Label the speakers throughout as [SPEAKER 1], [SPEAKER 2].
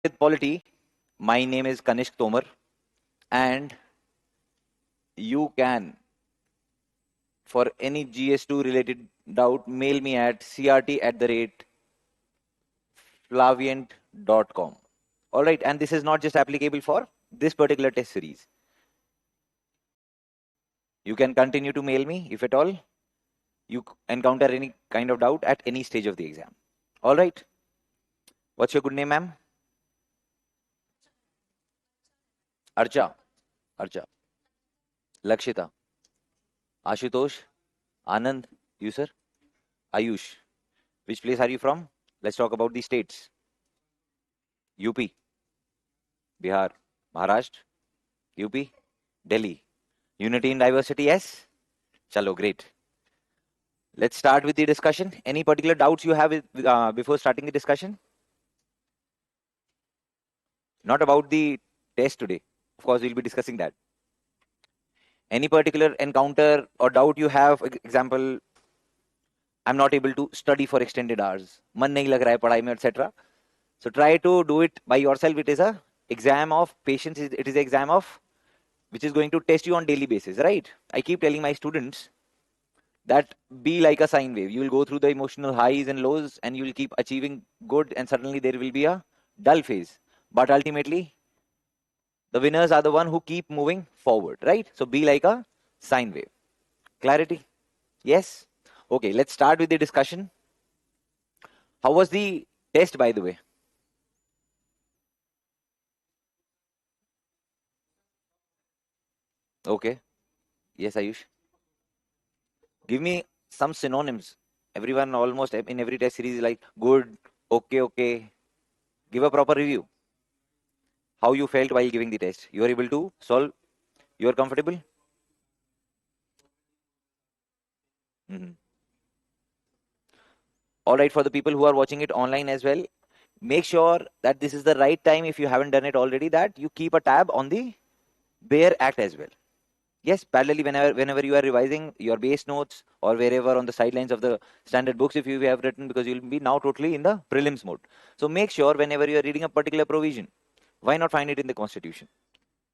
[SPEAKER 1] with Polity. My name is Kanishk Tomar, and you can, for any GS2 related doubt, mail me at crt@flavient.com. All right, and this is not just applicable for this particular test series. You can continue to mail me if at all you encounter any kind of doubt at any stage of the exam. All right. What's your good name, ma'am? Archa. Archa. Lakshita. Ashutosh. Anand. You, sir? Ayush. Which place are you from? Let's talk about the states. UP. Bihar. Maharashtra. UP. Delhi. Unity in diversity, yes? Chalo, great. Let's start with the discussion. Any particular doubts you have before starting the discussion? Not about the test today. Of course, we'll be discussing that. Any particular encounter or doubt you have? Example, I'm not able to study for extended hours. Man nahi lag raha hai padhai mein, etc. So try to do it by yourself. It is a exam of patience. It is an exam of which is going to test you on daily basis, right? I keep telling my students that be like a sine wave. You will go through the emotional highs and lows, and you will keep achieving good, and suddenly there will be a dull phase. But ultimately, the winners are the one who keep moving forward, right? So be like a sine wave. Clarity? Yes? Okay, let's start with the discussion. How was the test, by the way? Okay. Yes, Ayush. Give me some synonyms. Everyone almost in every test series is like good, okay, okay. Give a proper review. How you felt while giving the test. You are able to solve. You are comfortable? Mhm. All right, for the people who are watching it online as well, make sure that this is the right time, if you haven't done it already, that you keep a tab on the Bear Act as well. Yes, parallelly, whenever you are revising your base notes or wherever on the sidelines of the standard books, if you have written, because you'll be now totally in the prelims mode. So make sure whenever you are reading a particular provision, why not find it in the Constitution?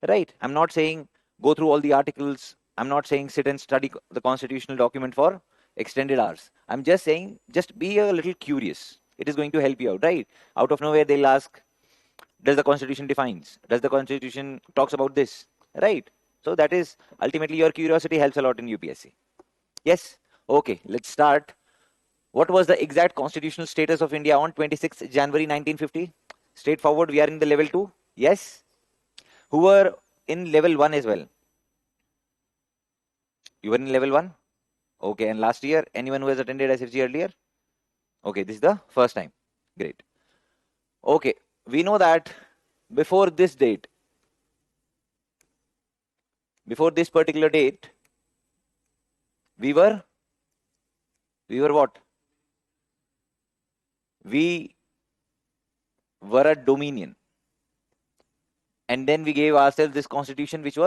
[SPEAKER 1] Right? I'm not saying go through all the articles. I'm not saying sit and study the constitutional document for extended hours. I'm just saying just be a little curious. It is going to help you out, right? Out of nowhere, they'll ask, does the Constitution defines? Does the Constitution talks about this? Right? So that is ultimately your curiosity helps a lot in UPSC. Yes? Okay, let's start. What was the exact constitutional status of India on 26th January 1950? Straightforward, we are in the level 2. Yes? Who were in level 1 as well? You were in level 1? Okay, and last year, anyone who has attended SFG earlier? Okay, this is the first time. Great. Okay, we know that before this date, before this particular date, we were what? We were a dominion. And then we gave ourselves this constitution which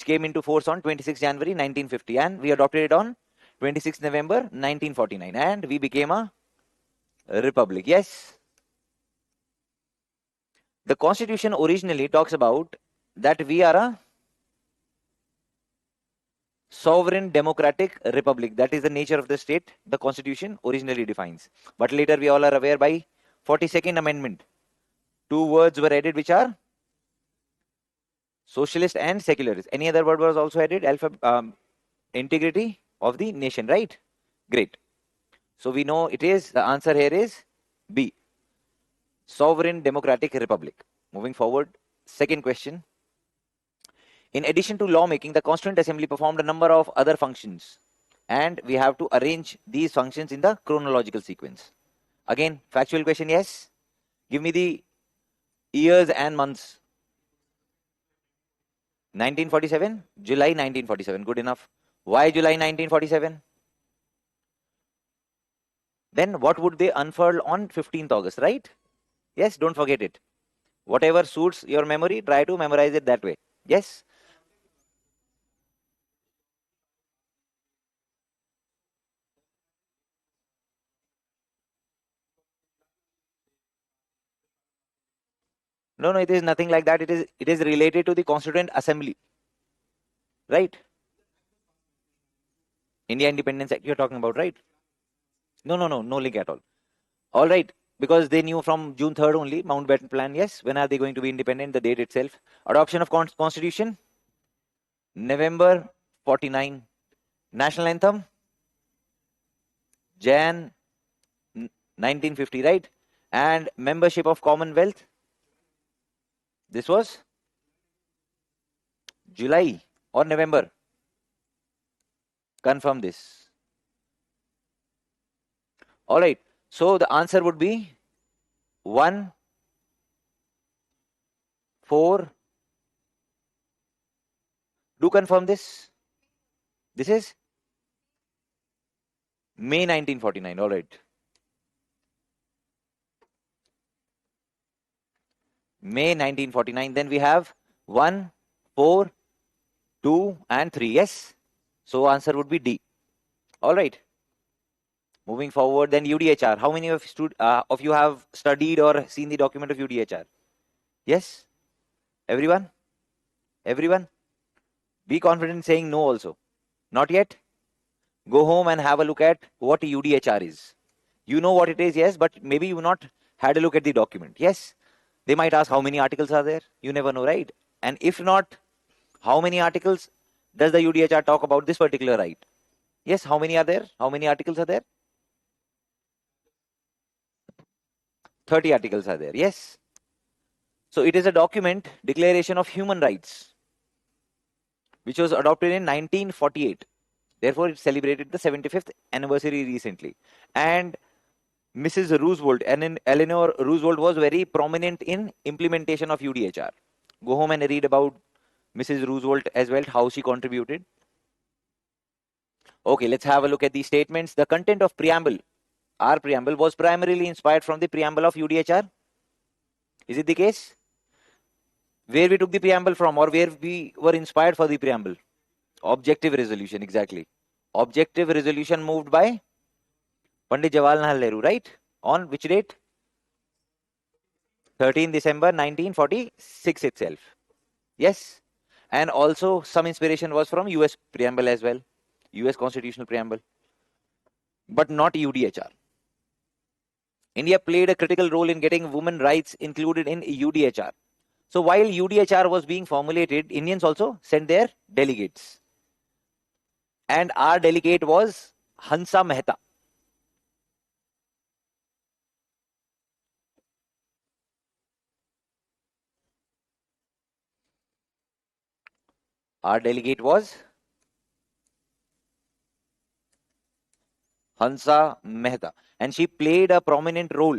[SPEAKER 1] came into force on 26 January 1950, and we adopted it on 26 November 1949, and we became a republic. Yes. The constitution originally talks about that we are a sovereign democratic republic. That is the nature of the state the constitution originally defines. But later we all are aware by 42nd amendment, two words were added which are socialist and secularist. Any other word was also added? Integrity of the nation, right? Great. So we know it is, the answer here is B, sovereign democratic republic. Moving forward, second question. In addition to lawmaking, the Constituent Assembly performed a number of other functions, and we have to arrange these functions in the chronological sequence. Again, factual question, yes? Give me the years and months. 1947, July 1947, good enough. Why July 1947? Then what would they unfurl on 15th August, right? Yes, don't forget it. Whatever suits your memory, try to memorize it that way. Yes? No, it is nothing like that. It is related to the Constituent Assembly. Right? India Independence Act you're talking about, right? No link at all. All right. Because they knew from June 3rd only, Mountbatten Plan, yes. When are they going to be independent? The date itself. Adoption of Constitution, November 49. National Anthem, Jan 1950, right? And membership of Commonwealth, this was July or November. Confirm this. All right. So the answer would be 1, 4. Do confirm this. This is May 1949. All right. May 1949. Then we have 1, 4, 2, and 3. Yes. So answer would be D. All right. Moving forward, then UDHR. How many of you have studied or seen the document of UDHR? Yes? Everyone? Everyone? Be confident saying no also. Not yet? Go home and have a look at what UDHR is. You know what it is, yes, but maybe you've not had a look at the document. Yes? They might ask how many articles are there. You never know, right? And if not, how many articles does the UDHR talk about this particular right? Yes, how many are there? How many articles are there? 30 articles are there, yes. So it is a document, Declaration of Human Rights, which was adopted in 1948. Therefore, it celebrated the 75th anniversary recently. And Mrs. Roosevelt, and Eleanor Roosevelt was very prominent in implementation of UDHR. Go home and read about Mrs. Roosevelt as well, how she contributed. Okay, let's have a look at these statements. The content of Preamble, our Preamble, was primarily inspired from the Preamble of UDHR. Is it the case? Where we took the Preamble from, or where we were inspired for the Preamble? Objective resolution, exactly. Objective resolution moved by Pandit Jawaharlal Nehru, right? On which date? 13 December 1946 itself. Yes. And also some inspiration was from US Preamble as well. US Constitutional Preamble. But not UDHR. India played a critical role in getting women rights included in UDHR. So while UDHR was being formulated, Indians also sent their delegates. And our delegate was Hansa Mehta. Our delegate was Hansa Mehta. And she played a prominent role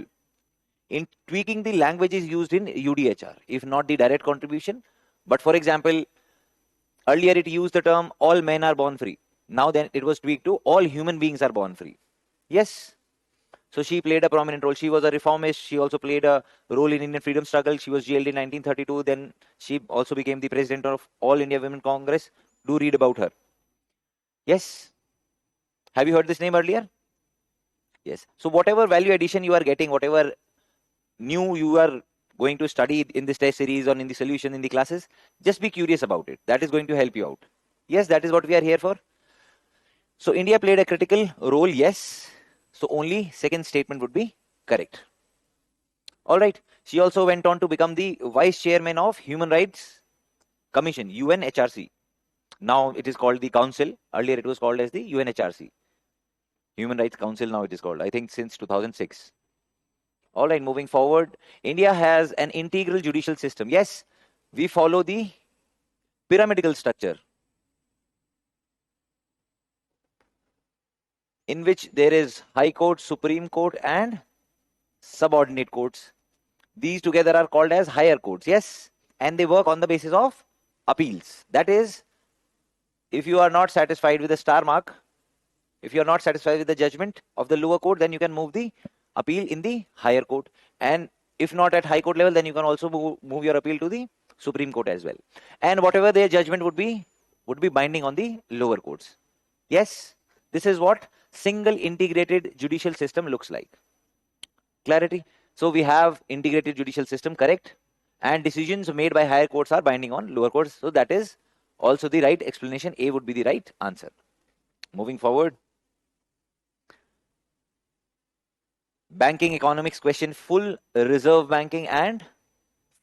[SPEAKER 1] in tweaking the languages used in UDHR, if not the direct contribution. But for example, earlier it used the term all men are born free. Now then it was tweaked to all human beings are born free. Yes. So she played a prominent role. She was a reformist. She also played a role in Indian freedom struggle. She was jailed in 1932. Then she also became the president of All India Women Congress. Do read about her. Yes. Have you heard this name earlier? Yes. So whatever value addition you are getting, whatever new you are going to study in this test series or in the solution in the classes, just be curious about it. That is going to help you out. Yes, that is what we are here for. So India played a critical role, yes. So only second statement would be correct. All right. She also went on to become the vice chairman of Human Rights Commission, UNHRC. Now it is called the Council. Earlier it was called as the UNHRC. Human Rights Council now it is called, I think since 2006. All right, moving forward. India has an integral judicial system. Yes, we follow the pyramidal structure, in which there is High Court, Supreme Court, and subordinate courts. These together are called as higher courts, yes? And they work on the basis of appeals. That is, if you are not satisfied with the star mark, if you are not satisfied with the judgment of the lower court, then you can move the appeal in the higher court. And if not at high court level, then you can also move your appeal to the Supreme Court as well. And whatever their judgment would be binding on the lower courts. Yes, this is what single integrated judicial system looks like. Clarity? So we have integrated judicial system, correct? and decisions made by higher courts are binding on lower courts. So that is also the right explanation. A would be the right answer. Moving forward. Banking economics question, full reserve banking and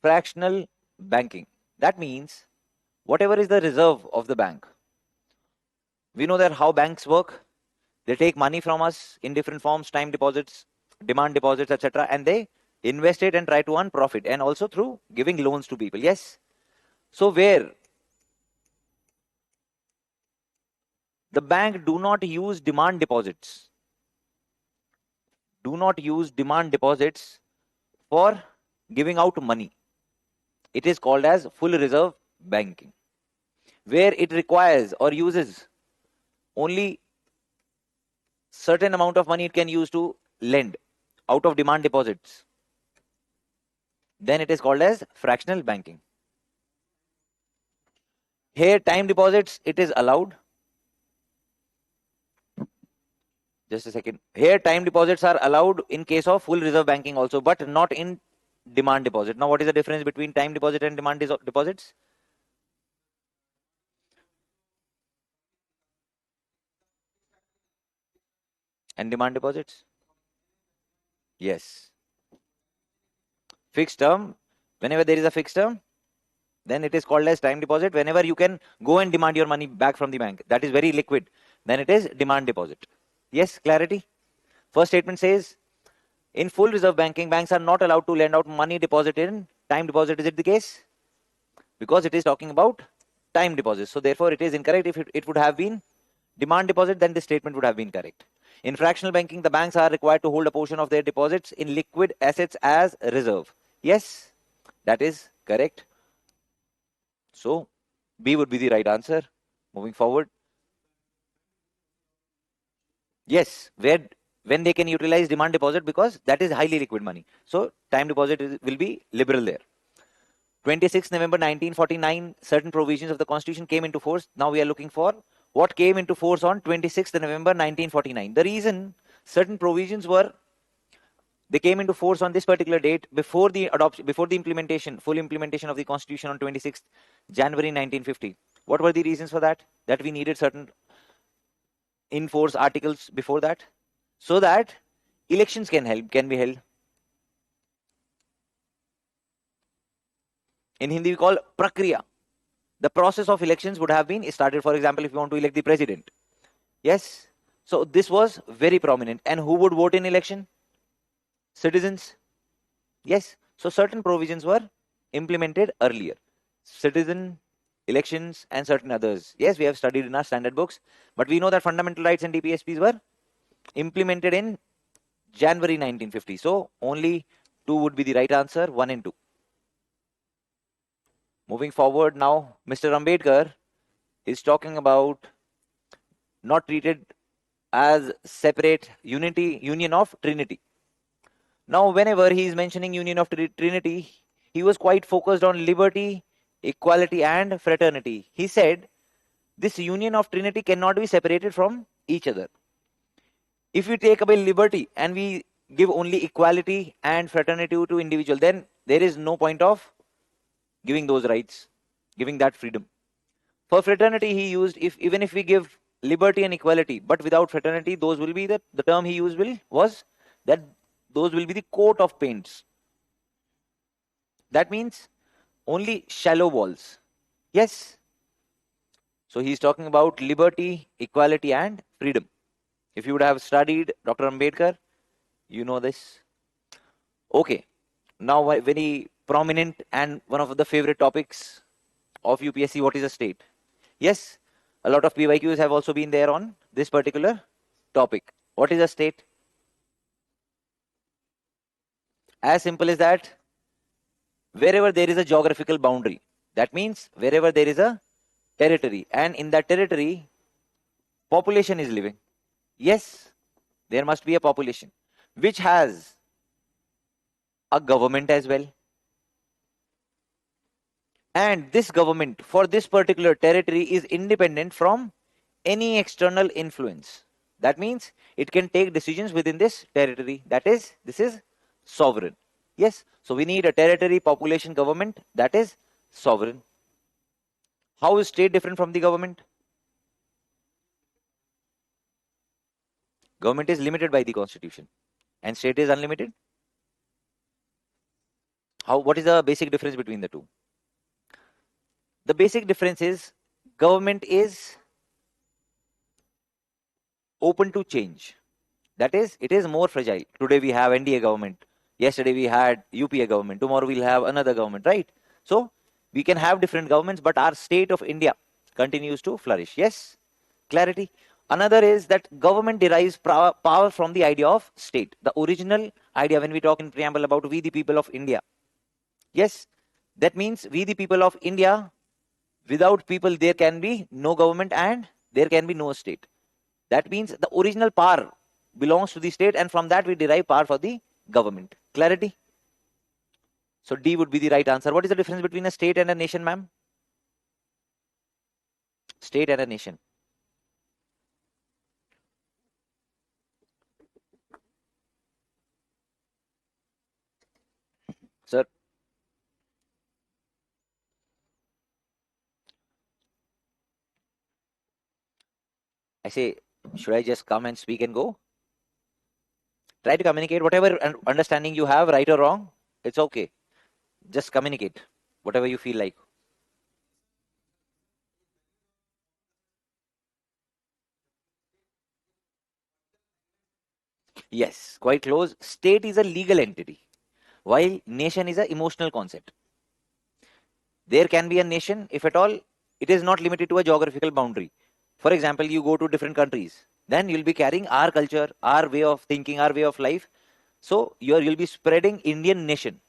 [SPEAKER 1] fractional banking. That means whatever is the reserve of the bank. We know that how banks work. They take money from us in different forms, time deposits, demand deposits, etc. And they invest it and try to earn profit, and also through giving loans to people. Yes. So where the bank do not use demand deposits, for giving out money, it is called as full reserve banking. Where it requires or uses only certain amount of money it can use to lend out of demand deposits, then it is called as fractional banking. Here time deposits, it is allowed. Just a second. Here time deposits are allowed in case of full reserve banking also, but not in demand deposit. Now what is the difference between time deposit and demand deposits? And demand deposits? Yes. Fixed term, whenever there is a fixed term, then it is called as time deposit. Whenever you can go and demand your money back from the bank, that is very liquid, then it is demand deposit. Yes, clarity? First statement says, in full reserve banking, banks are not allowed to lend out money deposited in time deposit. Is it the case? Because it is talking about time deposits. So therefore, it is incorrect. If it would have been demand deposit, then this statement would have been correct. In fractional banking, the banks are required to hold a portion of their deposits in liquid assets as reserve. Yes, that is correct. So B would be the right answer. Moving forward. Yes, when they can utilize demand deposit, because that is highly liquid money. So time deposit will be liberal there. 26 November 1949, certain provisions of the Constitution came into force. Now we are looking for what came into force on 26th November 1949. The reason certain provisions they came into force on this particular date before the implementation, full implementation of the Constitution on 26th January 1950. What were the reasons for that? That we needed certain in force articles before that, so that elections can be held. In Hindi we call prakriya. The process of elections would have been started. For example, if you want to elect the president. Yes. So this was very prominent. And who would vote in election? Citizens. Yes. So certain provisions were implemented earlier. Citizen elections and certain others. Yes, we have studied in our standard books. But we know that fundamental rights and DPSPs were implemented in January 1950. So only 2 would be the right answer, 1 and 2. Moving forward now, Mr. Ambedkar is talking about not treated as separate union of Trinity. Now, whenever he is mentioning union of Trinity, he was quite focused on liberty, equality, and fraternity. He said, this union of Trinity cannot be separated from each other. If we take away liberty and we give only equality and fraternity to individual, then there is no point of giving those rights, giving that freedom. For fraternity, he used, even if we give liberty and equality, but without fraternity, those will be the term he used was that those will be the coat of paints. That means only shallow walls. Yes. So he's talking about liberty, equality, and freedom. If you would have studied Dr. Ambedkar, you know this. Okay. Now, very prominent and one of the favorite topics of UPSC, what is a state? Yes, a lot of PYQs have also been there on this particular topic. What is a state? As simple as that, wherever there is a geographical boundary, that means wherever there is a territory, and in that territory, population is living. Yes, there must be a population which has a government as well. And this government for this particular territory is independent from any external influence. That means it can take decisions within this territory. That is, this is sovereign. Yes. So we need a territory, population, government that is sovereign. How is state different from the government? Government is limited by the constitution and state is unlimited. What is the basic difference between the two? The basic difference is government is open to change. That is, it is more fragile. Today we have NDA government. Yesterday we had UPA government. Tomorrow we'll have another government, right? So we can have different governments, but our state of India continues to flourish. Yes? Clarity. Another is that government derives power from the idea of state. The original idea when we talk in preamble about we the people of India. Yes? That means we the people of India, without people there can be no government and there can be no state. That means the original power belongs to the state and from that we derive power for the government. Clarity? So D would be the right answer. What is the difference between a state and a nation, ma'am? State and a nation. Sir? I say, should I just come and speak and go? Try to communicate whatever understanding you have, right or wrong. It's okay. Just communicate whatever you feel like. Yes, quite close. State is a legal entity, while nation is an emotional concept. There can be a nation, if at all, it is not limited to a geographical boundary. For example, you go to different countries, then you'll be carrying our culture, our way of thinking, our way of life. So you'll be spreading Indian nation.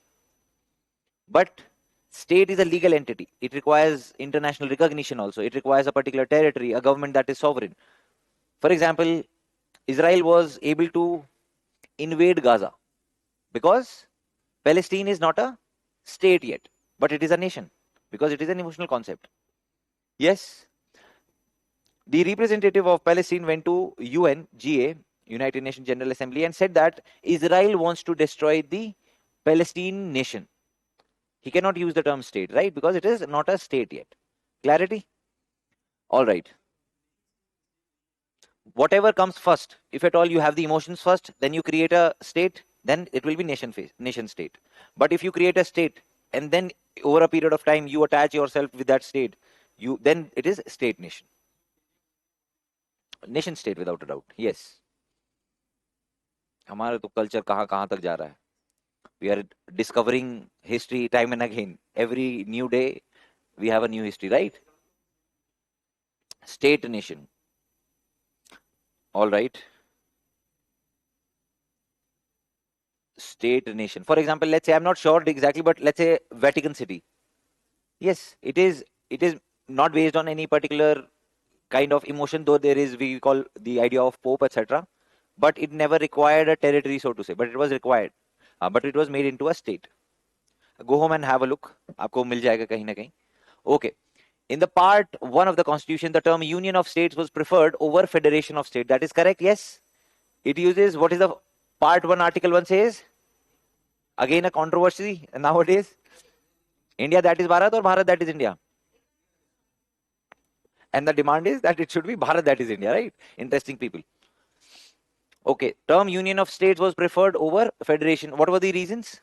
[SPEAKER 1] But state is a legal entity. It requires international recognition also. It requires a particular territory, a government that is sovereign. For example, Israel was able to invade Gaza because Palestine is not a state yet, but it is a nation because it is an emotional concept. Yes, the representative of Palestine went to UNGA, United Nations General Assembly, and said that Israel wants to destroy the Palestine nation. He cannot use the term state, right? Because it is not a state yet. Clarity? All right. Whatever comes first, if at all you have the emotions first, then you create a state, then it will be nation state. But if you create a state and then over a period of time you attach yourself with that state, then it is state nation. Nation state without a doubt. Yes. हमारा तो culture कहाँ तक जा रहा है. We are discovering history time and again. Every new day we have a new history, right? State nation. All right. State nation. For example, let's say, I'm not sure exactly, but let's say Vatican City. Yes, it is not based on any particular kind of emotion, though there is, we call the idea of Pope, etc. But it never required a territory, so to say. But it was required. But it was made into a state. Go home and have a look. आपको मिल जाएगा कहीं ना कहीं. Okay. In the part 1 of the constitution, the term union of states was preferred over federation of states. That is correct, yes? It uses, what is the part 1 article 1 says? Again a controversy nowadays. India that is Bharat or Bharat that is India? And the demand is that it should be Bharat that is India, right? Interesting people. Okay, term union of states was preferred over federation. What were the reasons?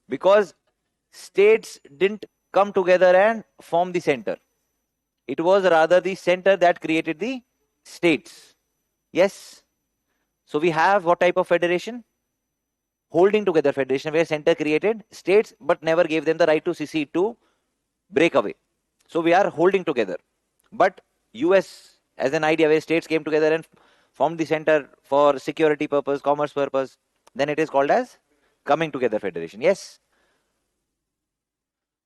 [SPEAKER 1] Because states didn't come together and form the center. It was rather the center that created the states. Yes. So we have what type of federation? Holding together federation, where center created states but never gave them the right to secede, to break away. So we are holding together. But US as an idea where states came together and formed the center for security purpose, commerce purpose, then it is called as coming together federation. Yes.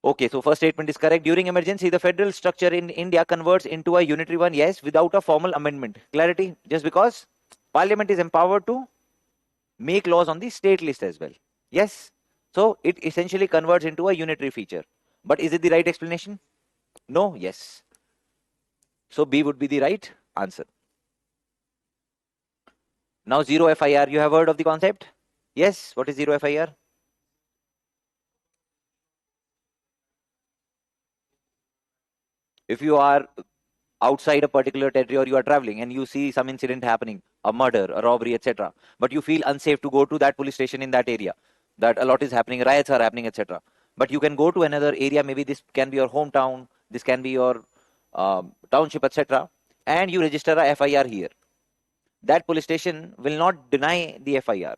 [SPEAKER 1] Okay, so first statement is correct. During emergency, the federal structure in India converts into a unitary one, yes, without a formal amendment. Clarity? Just because Parliament is empowered to make laws on the state list as well. Yes. So it essentially converts into a unitary feature. But is it the right explanation? No. Yes. So B would be the right answer. Now 0 FIR, you have heard of the concept? Yes, what is zero FIR? If you are outside a particular territory or you are traveling and you see some incident happening, a murder, a robbery, etc., but you feel unsafe to go to that police station in that area, that a lot is happening, riots are happening, etc., but you can go to another area, maybe this can be your hometown, this can be your township, etc., and you register a FIR here. That police station will not deny the FIR.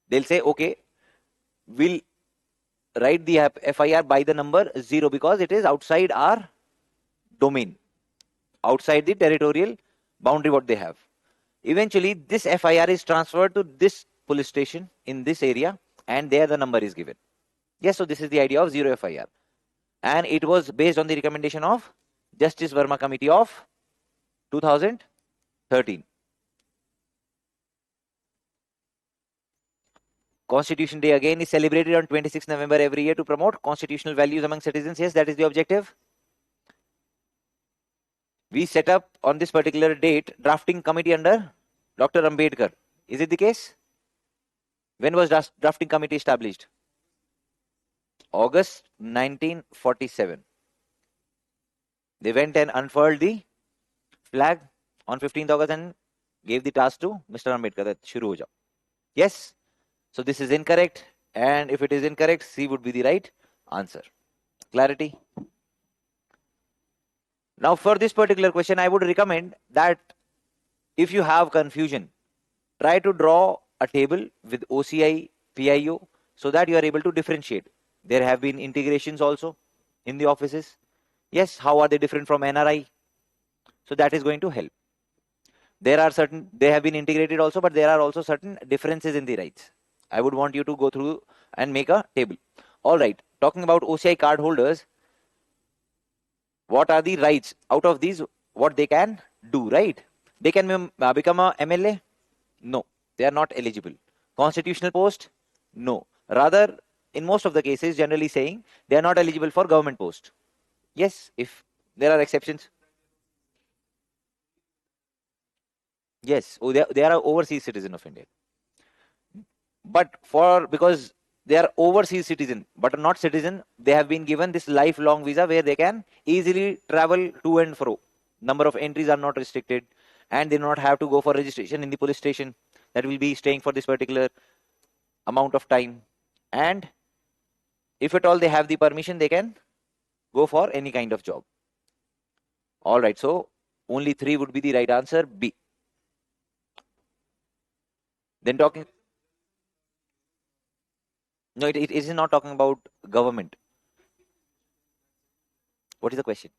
[SPEAKER 1] They'll say, okay, we'll write the FIR by the number 0 because it is outside our domain, outside the territorial boundary what they have. Eventually, this FIR is transferred to this police station in this area, and there the number is given. Yes, so this is the idea of zero FIR. And it was based on the recommendation of Justice Verma Committee of 2013. Constitution Day again is celebrated on 26 November every year to promote constitutional values among citizens. Yes, that is the objective. We set up on this particular date drafting committee under Dr. Ambedkar. Is it the case? When was drafting committee established? August 1947. They went and unfurled the flag on 15th August and gave the task to Mr. Ambedkar that shuru ho jao. Yes. So this is incorrect. And if it is incorrect, C would be the right answer. Clarity? Now for this particular question, I would recommend that if you have confusion, try to draw a table with OCI, PIO, so that you are able to differentiate. There have been integrations also in the offices. Yes, how are they different from NRI? So that is going to help. There are certain, they have been integrated also, but there are also certain differences in the rights. I would want you to go through and make a table. All right, talking about OCI card holders, what are the rights? Out of these, what they can do, right? They can become a MLA? No, they are not eligible. Constitutional post? No. Rather, in most of the cases, generally saying, they are not eligible for government post. Yes, if there are exceptions. Yes, they are an overseas citizen of India. But because they are overseas citizen, but not citizen, they have been given this lifelong visa where they can easily travel to and fro. Number of entries are not restricted, and they do not have to go for registration in the police station that will be staying for this particular amount of time. And if at all they have the permission, they can go for any kind of job. All right, so only 3 would be the right answer, B. Then talking, no, it is not talking about government. What is the question?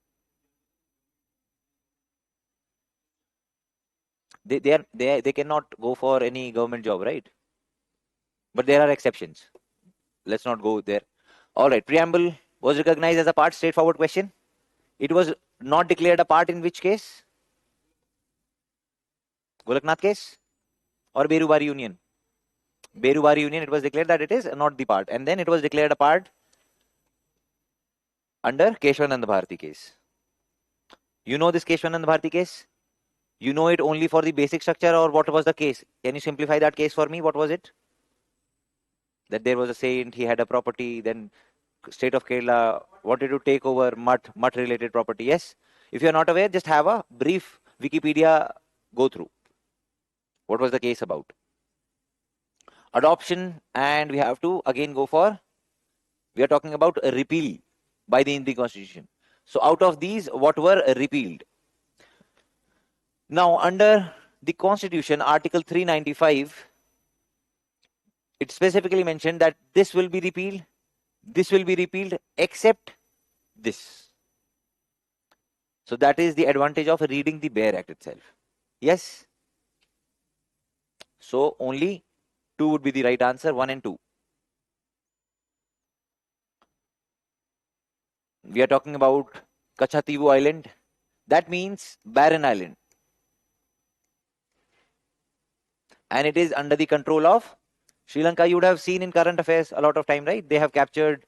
[SPEAKER 1] They cannot go for any government job, right? But there are exceptions. Let's not go there. All right, preamble was recognized as a part, straightforward question. It was not declared a part in which case? Golaknath case or Berubari Union? Berubari Union, it was declared that it is not the part. And then it was declared a part under Keshwanand Bharati case. You know this Keshwanand Bharati case? You know it only for the basic structure, or what was the case? Can you simplify that case for me? What was it? That there was a saint, he had a property, then state of Kerala wanted to take over mutt related property. Yes. If you are not aware, just have a brief Wikipedia go through. What was the case about? Adoption, and we have to again go for, we are talking about a repeal by the Indian Constitution. So out of these, what were repealed? Now under the Constitution, Article 395, it specifically mentioned that this will be repealed, except this. So that is the advantage of reading the bare act itself. Yes. So only 2 would be the right answer, 1 and 2. We are talking about Kachativu Island. That means barren island. And it is under the control of Sri Lanka. You would have seen in current affairs a lot of time, right? They have captured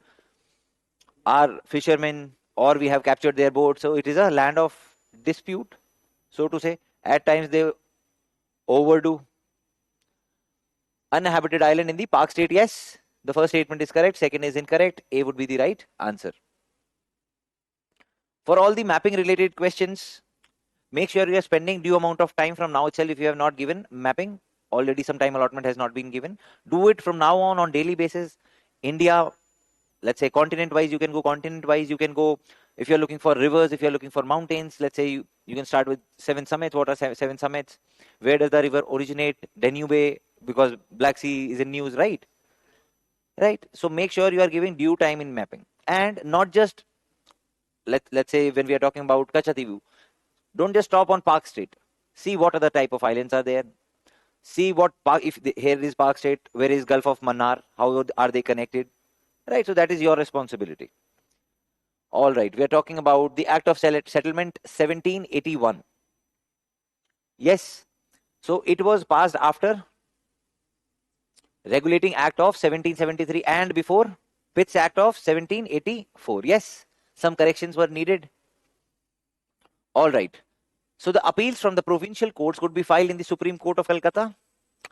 [SPEAKER 1] our fishermen, or we have captured their boat. So it is a land of dispute, so to say. At times they overdo. Uninhabited island in the Park State, yes. The first statement is correct. Second is incorrect. A would be the right answer. For all the mapping related questions, make sure you are spending due amount of time from now itself. If you have not given mapping, already some time allotment has not been given. Do it from now on daily basis. India, let's say continent wise, you can go continent wise. You can go, if you're looking for rivers, if you're looking for mountains, let's say you can start with 7 summits. What are 7 summits? Where does the river originate? Danube, because Black Sea is in news, right? Right. So make sure you are giving due time in mapping, and not just, let's say when we are talking about Kachativu, don't just stop on Park State. See what other type of islands are there. See what park, if here is Park State, where is Gulf of Mannar, how are they connected, right? So that is your responsibility. All right, we are talking about the Act of Settlement 1781. Yes, so it was passed after Regulating Act of 1773 and before Pitt's Act of 1784. Yes, some corrections were needed. All right. So the appeals from the provincial courts could be filed in the Supreme Court of Calcutta.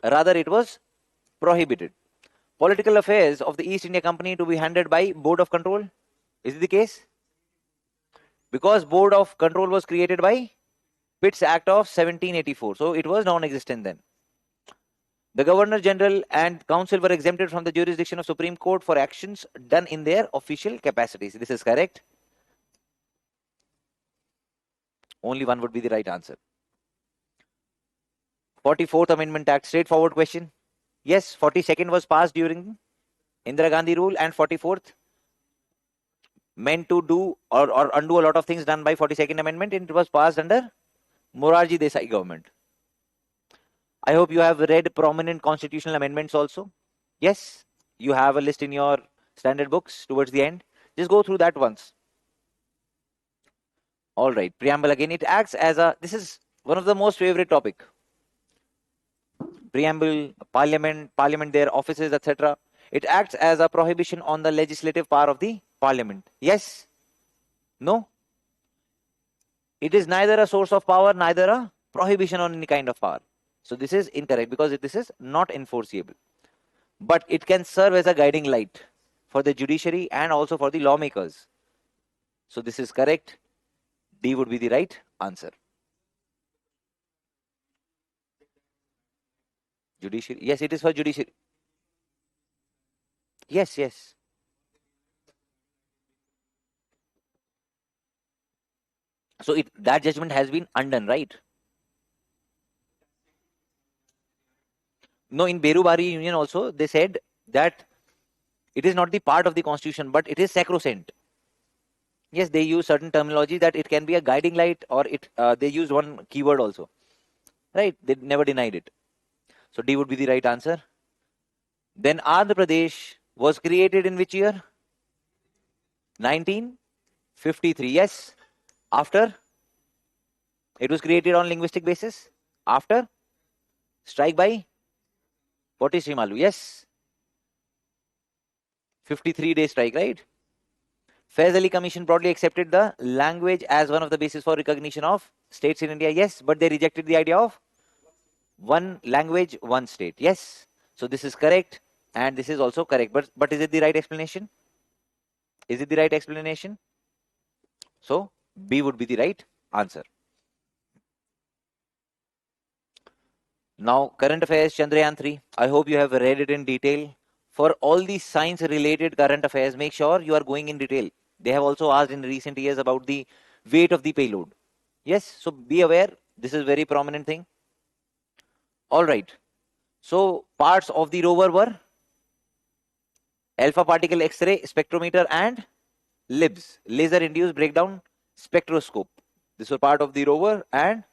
[SPEAKER 1] Rather, it was prohibited. Political affairs of the East India Company to be handled by Board of Control. Is it the case? Because Board of Control was created by Pitt's Act of 1784. So it was non-existent then. The Governor General and Council were exempted from the jurisdiction of Supreme Court for actions done in their official capacities. This is correct. Only one would be the right answer. 44th Amendment Act, straightforward question. Yes, 42nd was passed during Indira Gandhi rule, and 44th meant to do or undo a lot of things done by 42nd Amendment, and it was passed under Morarji Desai government. I hope you have read prominent constitutional amendments also. Yes, you have a list in your standard books towards the end. Just go through that once. All right, preamble again. It acts as a, this is one of the most favorite topic. Preamble, parliament, their offices, etc. It acts as a prohibition on the legislative power of the parliament. Yes? No? It is neither a source of power, neither a prohibition on any kind of power. So this is incorrect because this is not enforceable. But it can serve as a guiding light for the judiciary and also for the lawmakers. So this is correct. D would be the right answer. Judiciary. Yes, it is for judiciary. Yes, yes. So that judgment has been undone, right? No, in Berubari Union also, they said that it is not the part of the constitution, but it is sacrosanct. Yes, they use certain terminology that it can be a guiding light, or they use one keyword also. Right? They never denied it. So D would be the right answer. Then Andhra Pradesh was created in which year? 1953. Yes. After? It was created on linguistic basis. After? Strike by Poti Srimalu. Yes. 53-day strike, right? Faiz Ali Commission broadly accepted the language as one of the bases for recognition of states in India. Yes, but they rejected the idea of one language, one state. Yes. So this is correct, and this is also correct. But is it the right explanation? Is it the right explanation? So B would be the right answer. Now, current affairs, Chandrayaan 3. I hope you have read it in detail. For all the science-related current affairs, make sure you are going in detail. They have also asked in recent years about the weight of the payload. Yes, so be aware. This is a very prominent thing. All right. So, parts of the rover were alpha particle X-ray spectrometer and LIBS, laser-induced breakdown spectroscope. These were part of the rover, and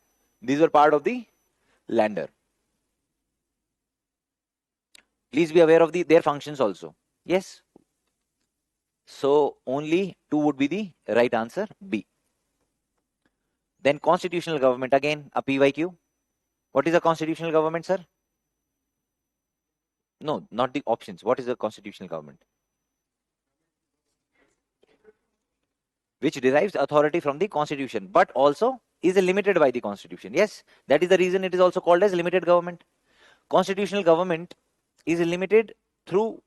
[SPEAKER 1] these were part of the lander. Please be aware of their functions also. Yes. So only 2 would be the right answer, B. Then constitutional government, again a PYQ. What is a constitutional government, sir? No, not the options. What is a constitutional government? Which derives authority from the constitution, but also is limited by the constitution. Yes, that is the reason it is also called as limited government. Constitutional government is limited through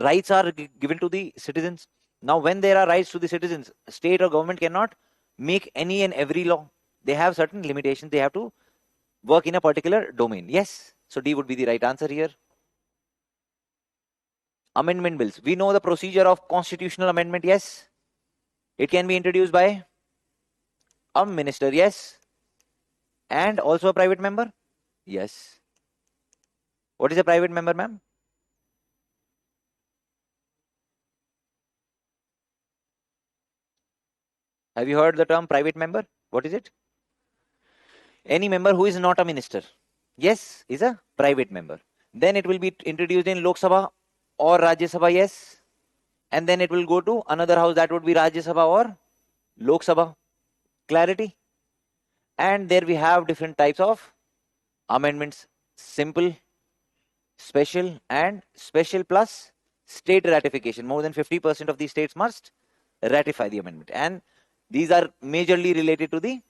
[SPEAKER 1] rights are given to the citizens. Now, when there are rights to the citizens, state or government cannot make any and every law. They have certain limitations. They have to work in a particular domain. Yes. So D would be the right answer here. Amendment bills. We know the procedure of constitutional amendment. Yes. It can be introduced by a minister. Yes. And also a private member. Yes. What is a private member, ma'am? Have you heard the term private member? What is it? Any member who is not a minister. Yes, is a private member. Then it will be introduced in Lok Sabha or Rajya Sabha. Yes. And then it will go to another house, that would be Rajya Sabha or Lok Sabha. Clarity? And there we have different types of amendments. Simple, special, and special plus state ratification. More than 50% of the states must ratify the amendment. And these are majorly related to the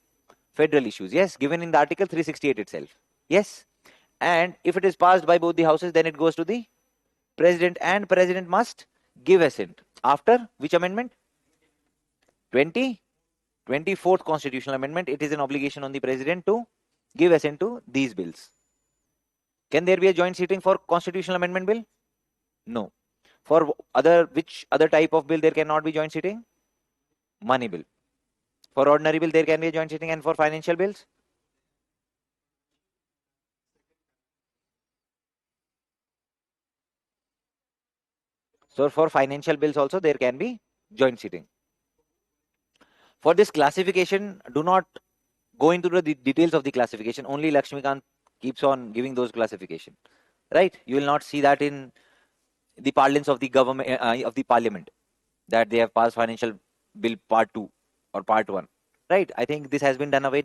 [SPEAKER 1] federal issues. Yes, given in the Article 368 itself. Yes. And if it is passed by both the houses, then it goes to the president, and president must give assent. After which amendment? 24th constitutional amendment. It is an obligation on the president to give assent to these bills. Can there be a joint sitting for constitutional amendment bill? No. For which other type of bill there cannot be joint sitting? Money bill. For ordinary bill there can be a joint sitting, and for financial bills? So for financial bills also there can be joint sitting. For this classification, do not go into the details of the classification. Only Laxmikanth keeps on giving those classification. Right? You will not see that in the parlance of the government, of the parliament, that they have passed financial bill part 2 or part 1. Right? I think this has been done away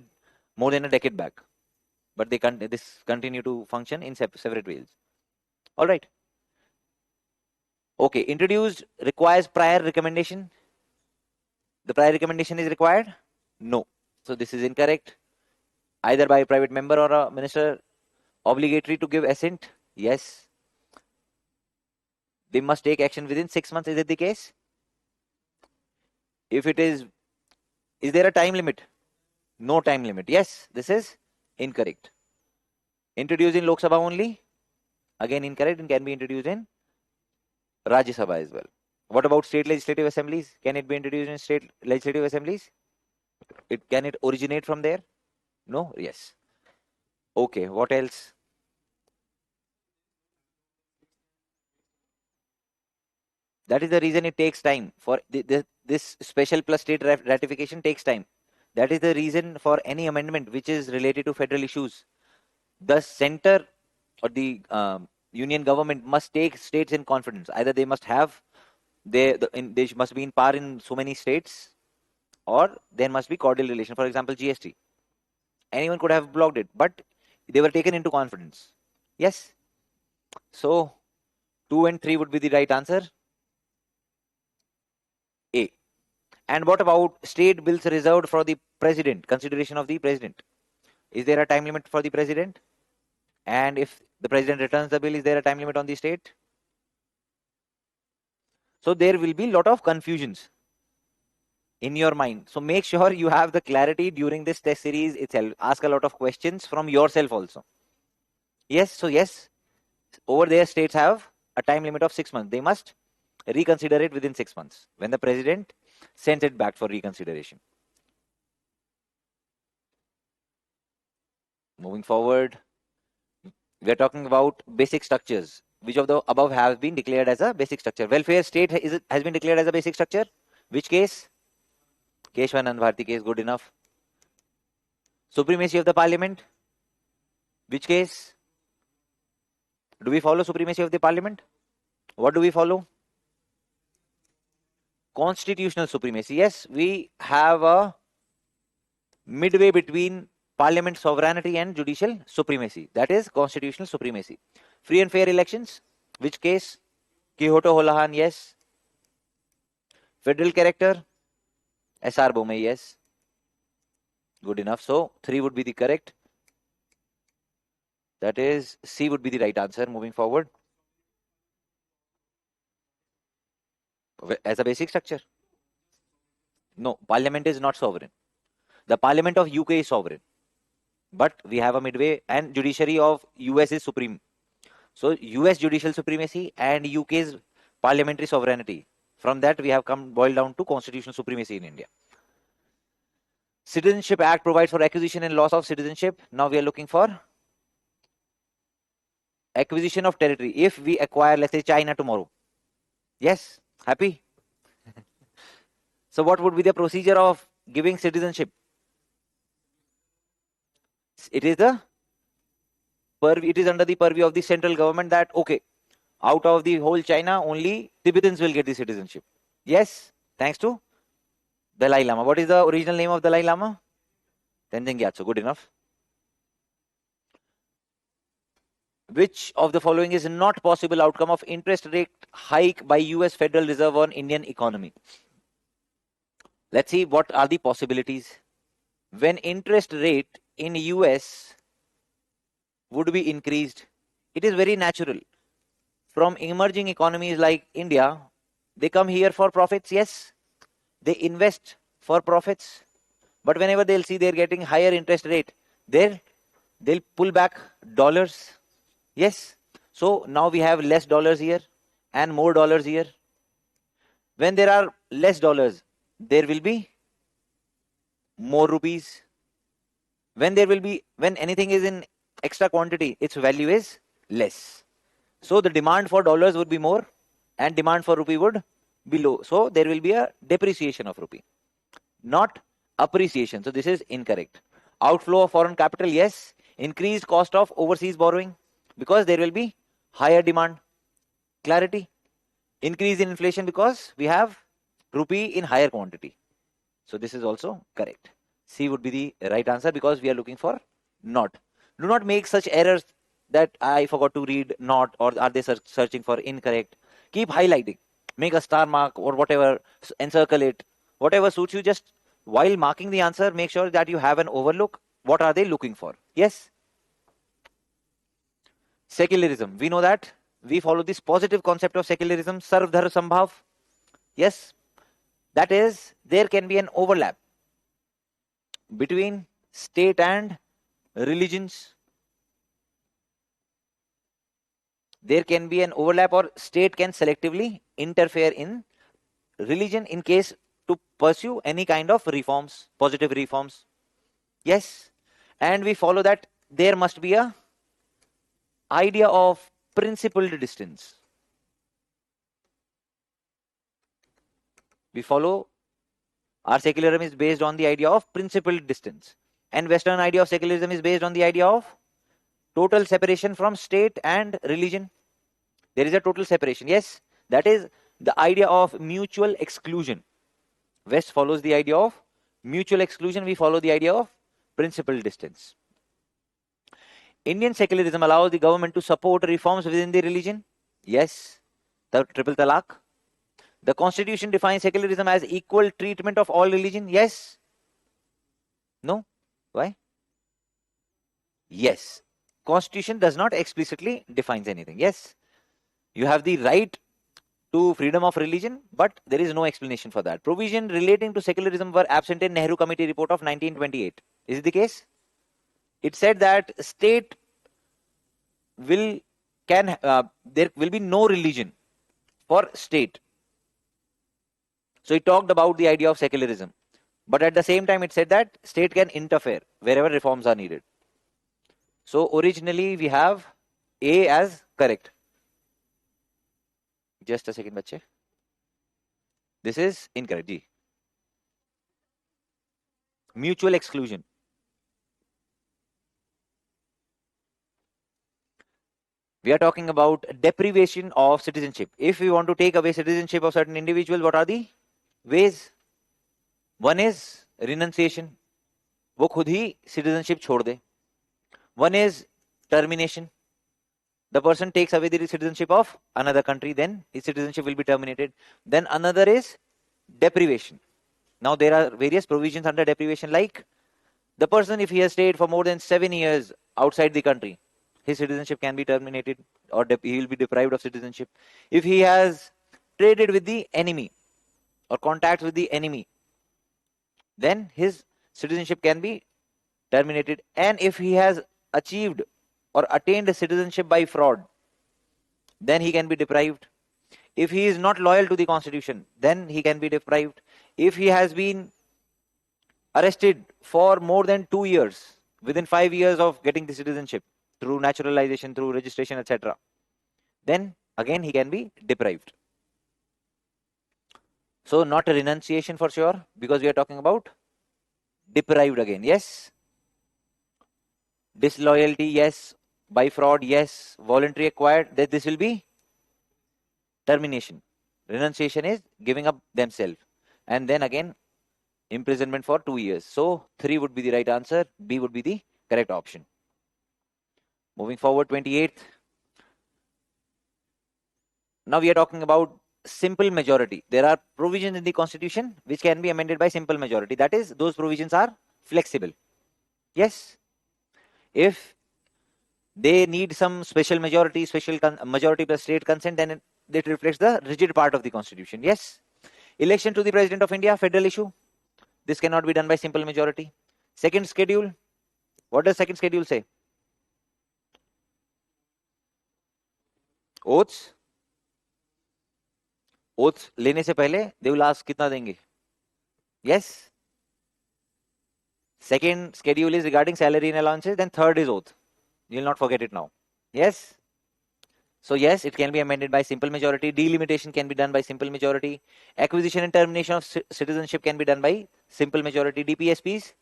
[SPEAKER 1] more than a decade back. But this continue to function in separate ways. All right. Okay. Introduced requires prior recommendation. The prior recommendation is required? No. So this is incorrect. Either by a private member or a minister. Obligatory to give assent? Yes. They must take action within 6 months. Is it the case? If it is there a time limit? No time limit. Yes, this is incorrect. Introduced in Lok Sabha only? Again incorrect, and can be introduced in Rajya Sabha as well. What about state legislative assemblies? Can it be introduced in state legislative assemblies? Can it originate from there? No? Yes. Okay, what else? That is the reason it takes time. For this special plus state ratification takes time. That is the reason for any amendment which is related to federal issues. The center or the union government must take states in confidence. Either they must have, they must be in power in so many states, or there must be cordial relation. For example, GST. Anyone could have blocked it, but they were taken into confidence. Yes. So 2 and 3 would be the right answer. A. And what about state bills reserved for the president, consideration of the president? Is there a time limit for the president? And if the president returns the bill, is there a time limit on the state? So there will be a lot of confusions in your mind. So make sure you have the clarity during this test series itself. Ask a lot of questions from yourself also. Yes, so yes, over there states have a time limit of 6 months. They must reconsider it within 6 months when the president sends it back for reconsideration. Moving forward, we are talking about basic structures. Which of the above have been declared as a basic structure? Welfare state has been declared as a basic structure. Which case? Keshwanand Bharti case, good enough. Supremacy of the parliament. Which case? Do we follow supremacy of the parliament? What do we follow? Constitutional supremacy. Yes, we have a midway between parliament sovereignty and judicial supremacy. That is constitutional supremacy. Free and fair elections. Which case? Kihoto Holahan, yes. Federal character. SR Bomay, yes. Good enough. So 3 would be the correct. That is C would be the right answer. Moving forward. as a basic structure. No, parliament is not sovereign. The parliament of UK is sovereign. But we have a midway, and judiciary of US is supreme. So US judicial supremacy and UK's parliamentary sovereignty. From that we have come boiled down to constitutional supremacy in India. Citizenship Act provides for acquisition and loss of citizenship. Now we are looking for acquisition of territory. If we acquire, let's say, China tomorrow. Yes, happy? So what would be the procedure of giving citizenship? It is under the purview of the central government that, okay, out of the whole China, only Tibetans will get the citizenship. Yes, thanks to Dalai Lama. What is the original name of Dalai Lama? Tenzin Gyatso. Good enough. Which of the following is not possible outcome of interest rate hike by US Federal Reserve on Indian economy? Let's see what are the possibilities. When interest rate in US would be increased, it is very natural. From emerging economies like India, they come here for profits, yes. They invest for profits. But whenever they'll see they're getting higher interest rate, they'll pull back dollars. Yes. So now we have less dollars here and more dollars here. When there are less dollars, there will be more rupees. When anything is in extra quantity, its value is less. So the demand for dollars would be more and demand for rupee would be low. So there will be a depreciation of rupee, not appreciation. So this is incorrect. Outflow of foreign capital, yes. Increased cost of overseas borrowing because there will be higher demand. Clarity. Increase in inflation because we have rupee in higher quantity. So this is also correct. C would be the right answer because we are looking for not. Do not make such errors that I forgot to read not, or are they searching for incorrect. Keep highlighting. Make a star mark or whatever, encircle it. Whatever suits you, just while marking the answer, make sure that you have an overlook. What are they looking for? Yes. Secularism. We know that. We follow this positive concept of secularism. Sarv Dhar Sambhav. Yes. That is, there can be an overlap between state and religions. There can be an overlap, or state can selectively interfere in religion in case to pursue any kind of reforms, positive reforms. Yes. And we follow that there must be a idea of principled distance. We follow our secularism is based on the idea of principled distance, and Western idea of secularism is based on the idea of total separation from state and religion. There is a total separation. Yes, that is the idea of mutual exclusion. West follows the idea of mutual exclusion. We follow the idea of principled distance. Indian secularism allows the government to support reforms within the religion. Yes, the triple talaq. The constitution defines secularism as equal treatment of all religion. Yes. No. Why? Yes. Constitution does not explicitly define anything. Yes. You have the right to freedom of religion, but there is no explanation for that. Provision relating to secularism were absent in Nehru Committee report of 1928. Is it the case? It said that state there will be no religion for state. So it talked about the idea of secularism. But at the same time, it said that state can interfere wherever reforms are needed. So originally, we have A as correct. Just a second, bache. This is incorrect. G. Mutual exclusion. We are talking about deprivation of citizenship. If we want to take away citizenship of certain individual, what are the ways? One is renunciation. वो खुद ही citizenship छोड़ दे. One is termination. The person takes away the citizenship of another country, then his citizenship will be terminated. Then another is deprivation. Now there are various provisions under deprivation, like the person, if he has stayed for more than 7 years outside the country, his citizenship can be terminated, or he will be deprived of citizenship. If he has traded with the enemy or contacts with the enemy, then his citizenship can be terminated. And if he has achieved or attained citizenship by fraud, then he can be deprived. If he is not loyal to the constitution, then he can be deprived. If he has been arrested for more than 2 years, within 5 years of getting the citizenship, through naturalization, through registration, etc., then again he can be deprived. So not a renunciation for sure, because we are talking about deprived again. Yes. Disloyalty, yes. By fraud, yes. Voluntary acquired, that this will be termination. Renunciation is giving up themselves. And then again, imprisonment for 2 years. So 3 would be the right answer. B would be the correct option. Moving forward, 28th. Now we are talking about simple majority. There are provisions in the constitution which can be amended by simple majority. That is, those provisions are flexible. Yes. If they need some special majority, majority plus state consent, then it reflects the rigid part of the constitution. Yes. Election to the President of India, federal issue. This cannot be done by simple majority. Second schedule. What does second schedule say? Oaths. Oaths लेने से पहले they will ask कितना देंगे? Yes. Second schedule is regarding salary and allowances. Then third is oath. You will not forget it now. Yes. So yes, it can be amended by simple majority. Delimitation can be done by simple majority. Acquisition and termination of citizenship can be done by simple majority. DPSPs,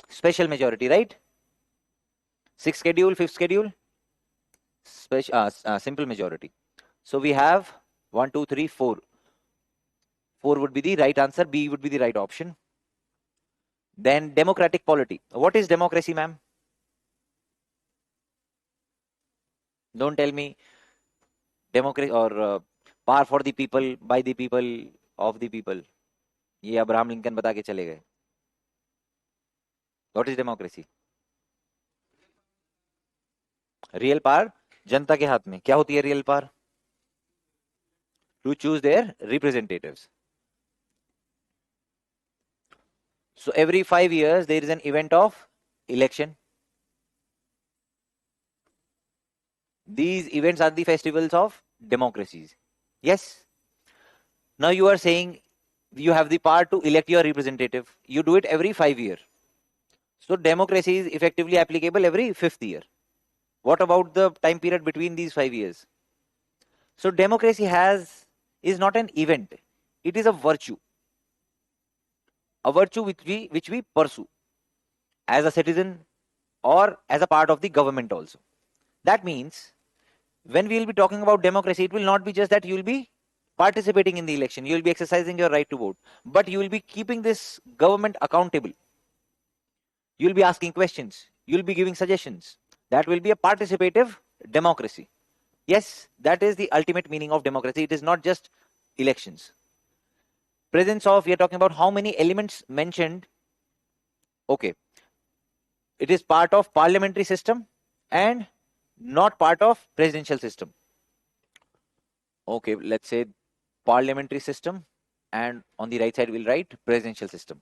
[SPEAKER 1] special majority, right? Sixth schedule, fifth schedule, simple majority. So we have 1, 2, 3, 4. 4 would be the right answer. B would be the right option. Then democratic polity. What is democracy, ma'am? Don't tell me democracy or power for the people, by the people, of the people. ये Abraham Lincoln बता के चले गए. What is democracy? Real power जनता के हाथ में. क्या होती है real power? To choose their representatives. So every 5 years there is an event of election. These events are the festivals of democracies. Yes. Now you are saying you have the power to elect your representative. You do it every 5 years. So democracy is effectively applicable every 5th year. What about the time period between these 5 years? So democracy is not an event. It is a virtue. A virtue which we pursue as a citizen or as a part of the government also. That means when we will be talking about democracy, it will not be just that you will be participating in the election, you will be exercising your right to vote, but you will be keeping this government accountable. You will be asking questions, you will be giving suggestions. That will be a participative democracy. Yes, that is the ultimate meaning of democracy. It is not just elections. Presence of, we are talking about how many elements mentioned. Okay. It is part of parliamentary system and not part of presidential system. Okay, let's say parliamentary system, and on the right side we'll write presidential system.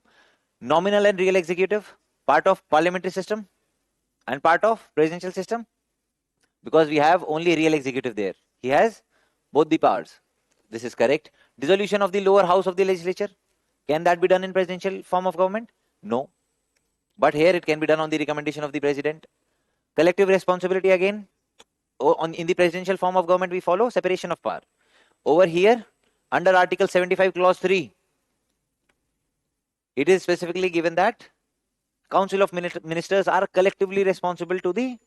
[SPEAKER 1] Nominal and real executive, part of parliamentary system and part of presidential system, because we have only real executive there. He has both the powers. This is correct. Dissolution of the lower house of the legislature, can that be done in presidential form of government? No. But here it can be done on the recommendation of the president. Collective responsibility again. In the presidential form of government, we follow separation of power. Over here, under Article 75, Clause 3, it is specifically given that Council of Ministers are collectively responsible to the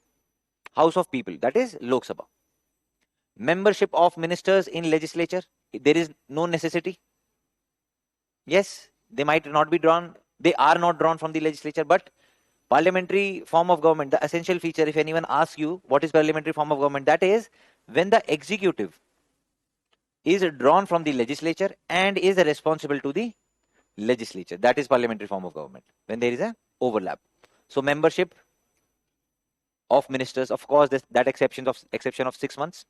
[SPEAKER 1] House of People, that is Lok Sabha. Membership of ministers in legislature, there is no necessity. Yes, they might not be drawn, they are not drawn from the legislature, but parliamentary form of government, the essential feature, if anyone asks you what is parliamentary form of government, that is when the executive is drawn from the legislature and is responsible to the legislature. That is parliamentary form of government, when there is an overlap. So membership of ministers, of course, that exception of 6 months.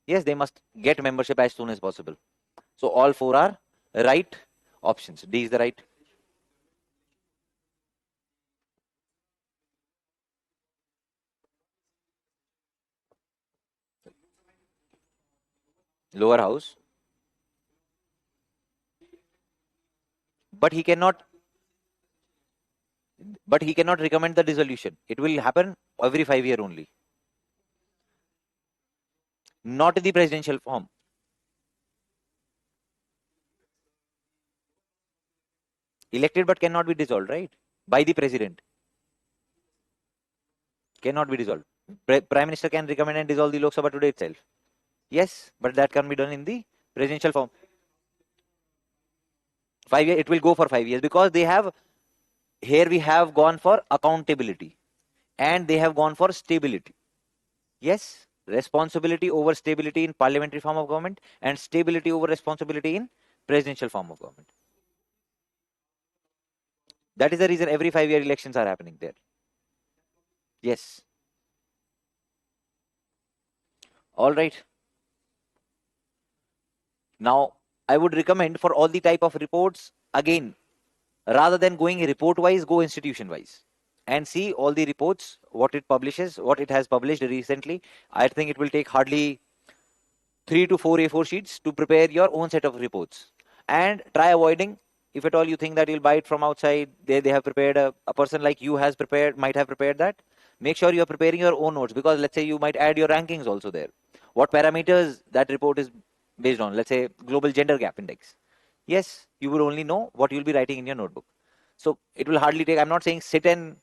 [SPEAKER 1] Yes, they must get membership as soon as possible. So all four are right options. D is the right. Lower house. But he cannot recommend the dissolution. It will happen every 5 years only. Not in the presidential form. Elected but cannot be dissolved, right? By the president. Cannot be dissolved. Prime Minister can recommend and dissolve the Lok Sabha today itself. Yes, but that can be done in the presidential form. 5 years, it will go for 5 years because they have, here we have gone for accountability and they have gone for stability. Yes, responsibility over stability in parliamentary form of government and stability over responsibility in presidential form of government. That is the reason every 5 year elections are happening there. Yes. All right. Now, I would recommend for all the type of reports, again, rather than going report wise, go institution wise and see all the reports, what it publishes, what it has published recently. I think it will take hardly 3 to 4 A4 sheets to prepare your own set of reports. And try avoiding, if at all you think that you'll buy it from outside, they have prepared, a person like you has prepared, might have prepared that. Make sure you're preparing your own notes because let's say you might add your rankings also there. What parameters that report is based on, let's say global gender gap index. Yes, you will only know what you'll be writing in your notebook. So it will hardly take, I'm not saying sit and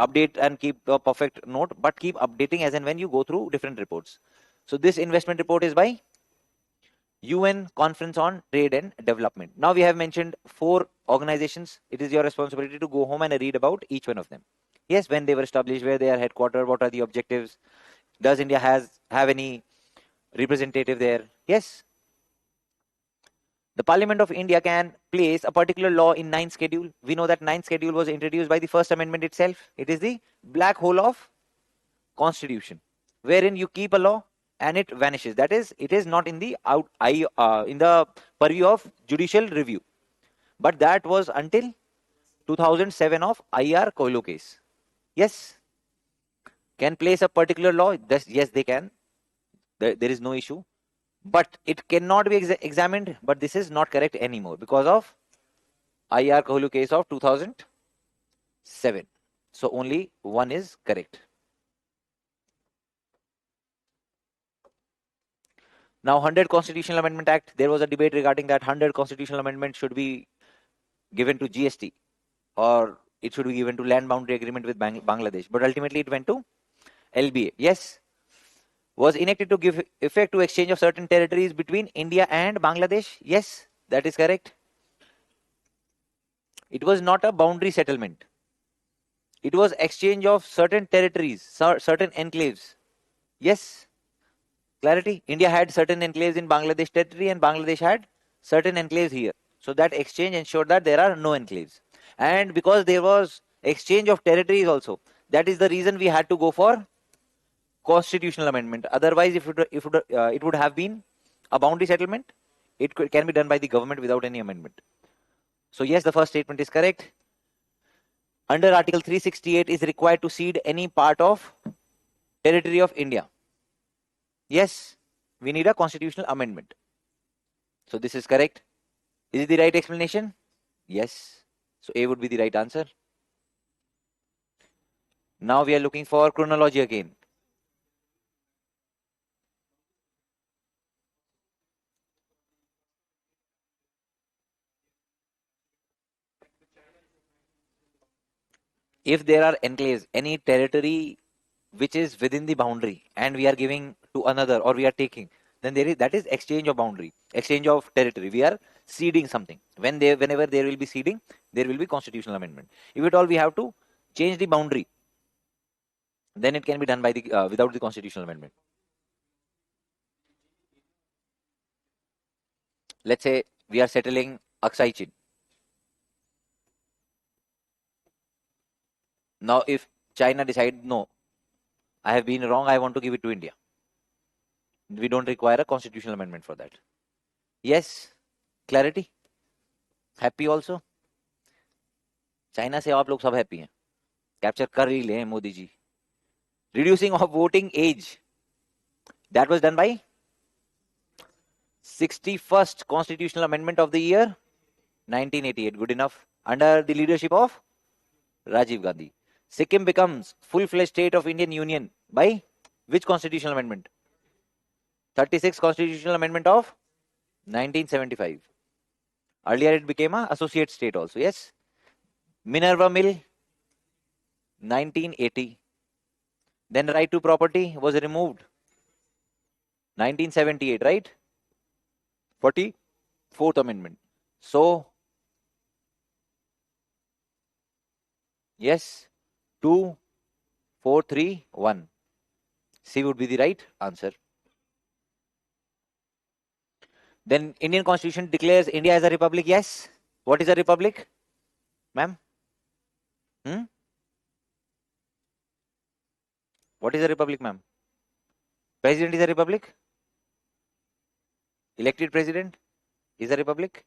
[SPEAKER 1] update and keep a perfect note, but keep updating as and when you go through different reports. So this investment report is by UN Conference on Trade and Development. Now we have mentioned 4 organizations. It is your responsibility to go home and read about each one of them. Yes, when they were established, where they are headquartered, what are the objectives, does India have any representative there? Yes. The Parliament of India can place a particular law in 9th schedule. We know that 9th schedule was introduced by the first amendment itself. It is the black hole of constitution, wherein you keep a law and it vanishes. That is, it is not in the in the purview of judicial review. But that was until 2007 of IR Kohlo case. Yes, can place a particular law. Yes, they can. There is no issue. But it cannot be examined. But this is not correct anymore because of IR Kohlo case of 2007. So only one is correct. Now, 100 Constitutional Amendment Act, there was a debate regarding that 100 Constitutional Amendment should be given to GST or it should be given to land boundary agreement with Bangladesh. But ultimately it went to LBA. Yes. Was enacted to give effect to exchange of certain territories between India and Bangladesh. Yes, that is correct. It was not a boundary settlement. It was exchange of certain territories, certain enclaves. Yes. Clarity. India had certain enclaves in Bangladesh territory and Bangladesh had certain enclaves here. So that exchange ensured that there are no enclaves. And because there was exchange of territories also, that is the reason we had to go for constitutional amendment. Otherwise, if it would have been a boundary settlement, it can be done by the government without any amendment. So yes, the first statement is correct. Under Article 368 is required to cede any part of territory of India. Yes, we need a constitutional amendment. So this is correct. Is it the right explanation? Yes. So A would be the right answer. Now we are looking for chronology again. If there are enclaves, any territory which is within the boundary and we are giving to another or we are taking, then that is exchange of boundary, exchange of territory. We are ceding something. Whenever there will be ceding, there will be constitutional amendment. If at all we have to change the boundary, then it can be done by the without the constitutional amendment. Let's say we are settling Aksai Chin. Now, if China decide, no, I have been wrong, I want to give it to India. We don't require a constitutional amendment for that. Yes, Clarity? Happy also? China से आप लोग सब happy हैं, capture कर ही ले Modi ji. Reducing of voting age, that was done by 61st constitutional amendment of the year 1988. Good enough. Under the leadership of Rajiv Gandhi. Sikkim becomes full-fledged state of Indian Union by which constitutional amendment? 36th constitutional amendment of 1975. Earlier it became an associate state also. Yes. Minerva Mill, 1980. Then right to property was removed. 1978, right? 44th amendment. So, yes, 2, 4, 3, 1. C would be the right answer. Then Indian Constitution declares India as a republic. Yes. What is a republic, ma'am? What is a republic, ma'am? President is a republic? Elected president is a republic?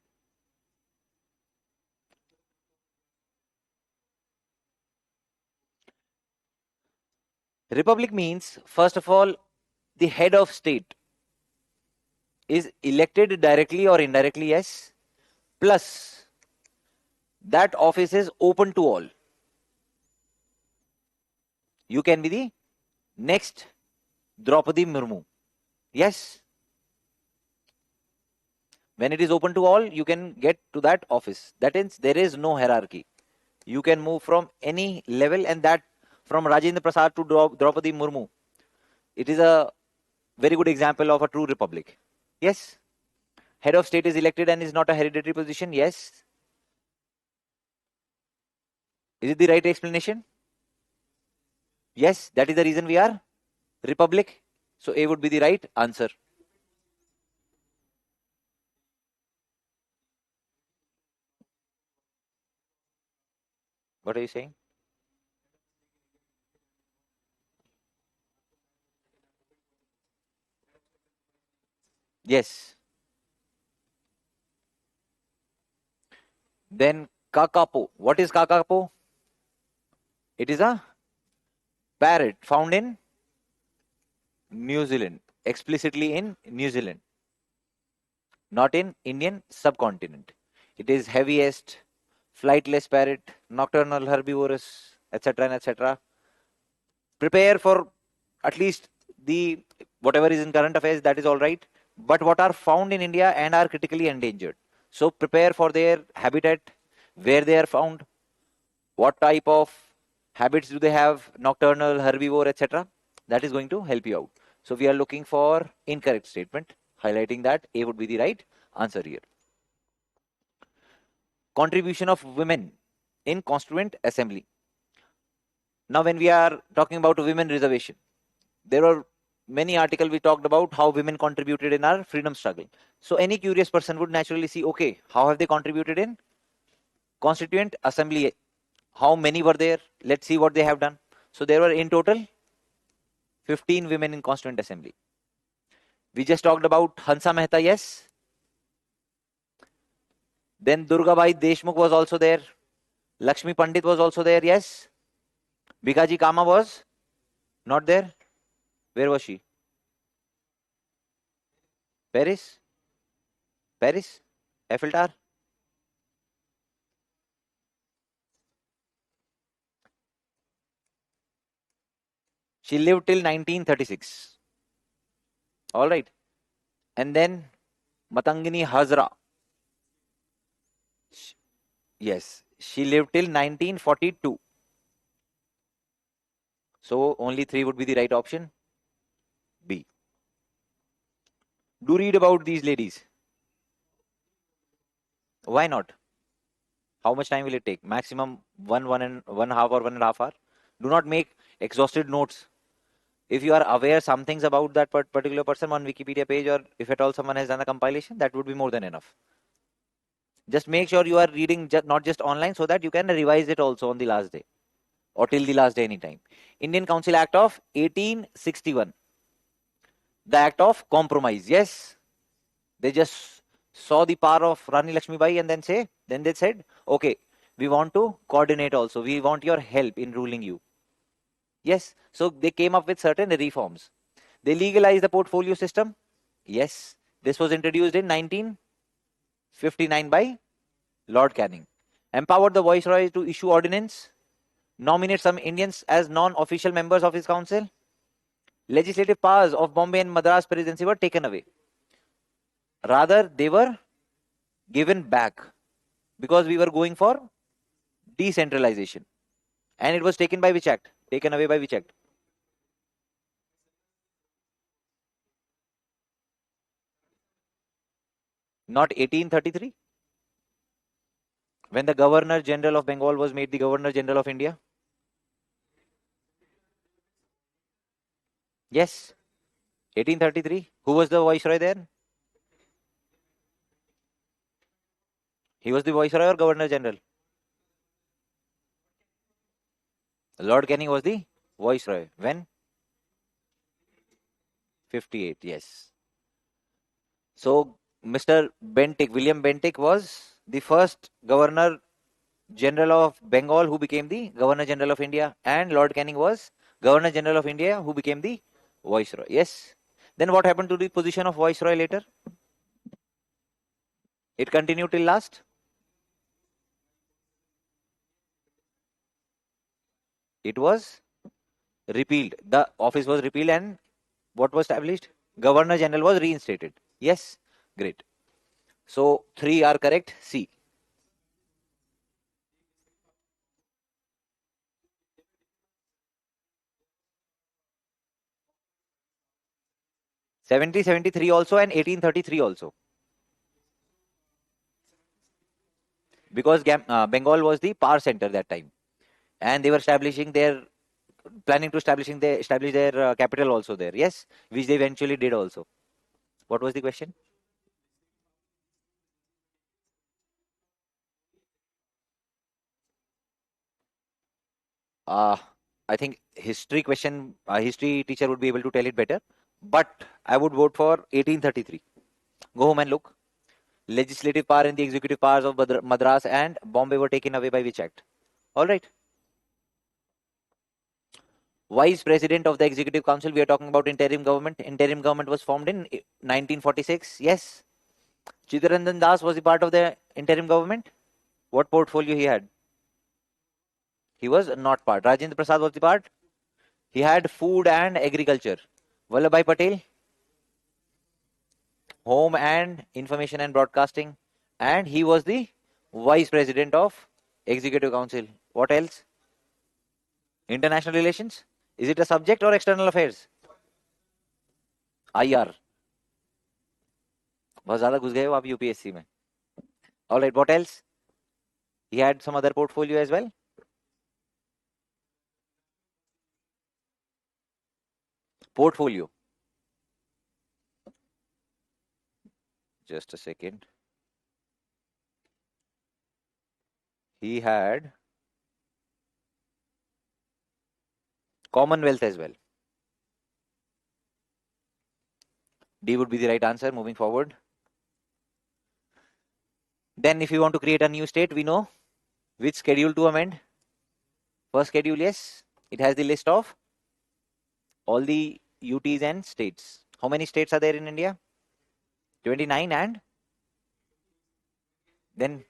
[SPEAKER 1] Republic means, first of all, the head of state is elected directly or indirectly, yes. Plus, that office is open to all. You can be the next Draupadi Murmu. Yes. When it is open to all, you can get to that office. That means there is no hierarchy. You can move from any level, and that from Rajendra Prasad to Draupadi Murmu. It is a very good example of a true republic. Yes. Head of state is elected and is not a hereditary position. Yes. Is it the right explanation? Yes. That is the reason we are republic. So A would be the right answer. What are you saying? Yes. Then kakapo. What is kakapo? It is a parrot found in New Zealand, explicitly in New Zealand, not in Indian subcontinent. It is heaviest, flightless parrot, nocturnal herbivorous, etc. and etc. Prepare for at least the whatever is in current affairs, that is all right. But what are found in India and are critically endangered? So prepare for their habitat, where they are found, what type of habits do they have, nocturnal, herbivore, etc. That is going to help you out. So we are looking for incorrect statement, highlighting that A would be the right answer here. Contribution of women in Constituent Assembly. Now when we are talking about women reservation, there are many articles we talked about how women contributed in our freedom struggle. So any curious person would naturally see, okay, how have they contributed in Constituent Assembly? How many were there? Let's see what they have done. So there were in total 15 women in Constituent Assembly. We just talked about Hansa Mehta, yes. Then Durgabai Deshmukh was also there. Lakshmi Pandit was also there, yes. Bikaji Kama was not there. Where was she? Paris? Paris? Eiffel Tower? She lived till 1936. All right. And then Matangini Hazra. Yes, she lived till 1942. So only 3 would be the right option. B. Do read about these ladies. Why not? How much time will it take? Maximum one and a half or 1.5 hour. Do not make exhausted notes. If you are aware some things about that particular person on Wikipedia page, or if at all someone has done a compilation, that would be more than enough. Just make sure you are reading not just online, so that you can revise it also on the last day or till the last day anytime. Indian Council Act of 1861. The Act of Compromise. Yes, they just saw the power of Rani Lakshmibai and then they said, okay, we want to coordinate also. We want your help in ruling you. Yes. So they came up with certain reforms. They legalized the portfolio system. Yes. This was introduced in 1959 by Lord Canning. Empowered the Viceroy to issue ordinance. Nominate some Indians as non-official members of his council. Legislative powers of Bombay and Madras presidency were taken away. Rather, they were given back because we were going for decentralization. And it was taken by which act? Taken away by which act? Not 1833? When the Governor General of Bengal was made the Governor General of India? Yes. 1833. Who was the Viceroy there? He was the Viceroy or Governor General? Lord Canning was the Viceroy. When? 58. Yes. So, Mr. Bentinck, William Bentinck was the first Governor General of Bengal who became the Governor General of India, and Lord Canning was Governor General of India who became the Viceroy. Yes. Then what happened to the position of Viceroy later? It continued till last. It was repealed. The office was repealed and what was established? Governor General was reinstated. Yes. Great. So, 3 are correct. C. 73 also and 1833 also. Because Bengal was the power center that time. And they were planning to establish their capital also there. Yes. Which they eventually did also. What was the question? Uh, I think history question, history teacher would be able to tell it better. But I would vote for 1833. Go home and look. Legislative power and the executive powers of Madras and Bombay were taken away by which act? All right. Vice President of the Executive Council, we are talking about interim government. Interim government was formed in 1946. Yes. Chittaranjan Das was the part of the interim government. What portfolio he had? He was not part. Rajendra Prasad was the part. He had food and agriculture. Vallabhbhai Patel, home and information and broadcasting. And he was the vice president of Executive Council. What else? International relations. Is it a subject or external affairs? IR. बहुत ज्यादा घुस गए हो आप UPSC में. All right, what else? He had some other portfolio as well. Portfolio. Just a second. He had Commonwealth as well. D would be the right answer moving forward. Then if you want to create a new state, we know which schedule to amend. First schedule, yes. It has the list of all the UTs and states. How many states are there in India? 29 and then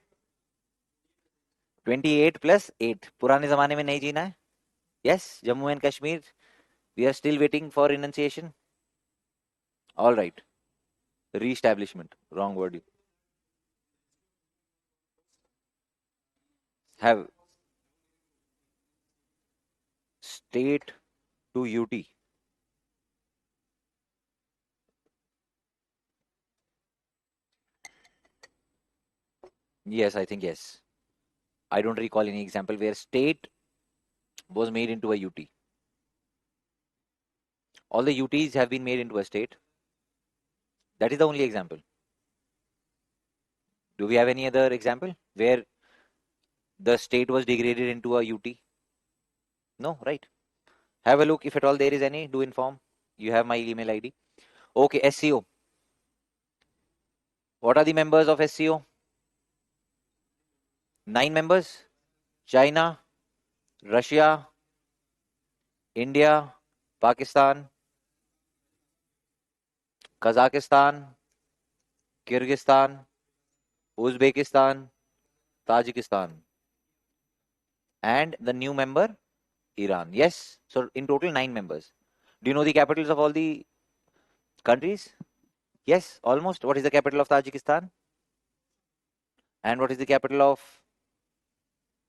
[SPEAKER 1] 28 plus 8. पुराने ज़माने में नहीं जीना है. Yes, Jammu and Kashmir. We are still waiting for enunciation. All right. Re-establishment. Wrong word. Have state to UT. Yes, I think yes. I don't recall any example where state was made into a UT. All the UTs have been made into a state. That is the only example. Do we have any other example where the state was degraded into a UT? No, right? Have a look. If at all there is any, do inform. You have my email ID. Okay, SEO. What are the members of SCO? 9 members. China, Russia, India, Pakistan, Kazakhstan, Kyrgyzstan, Uzbekistan, Tajikistan, and the new member, Iran. Yes, so in total 9 members. Do you know the capitals of all the countries? Yes, almost. What is the capital of Tajikistan? And what is the capital of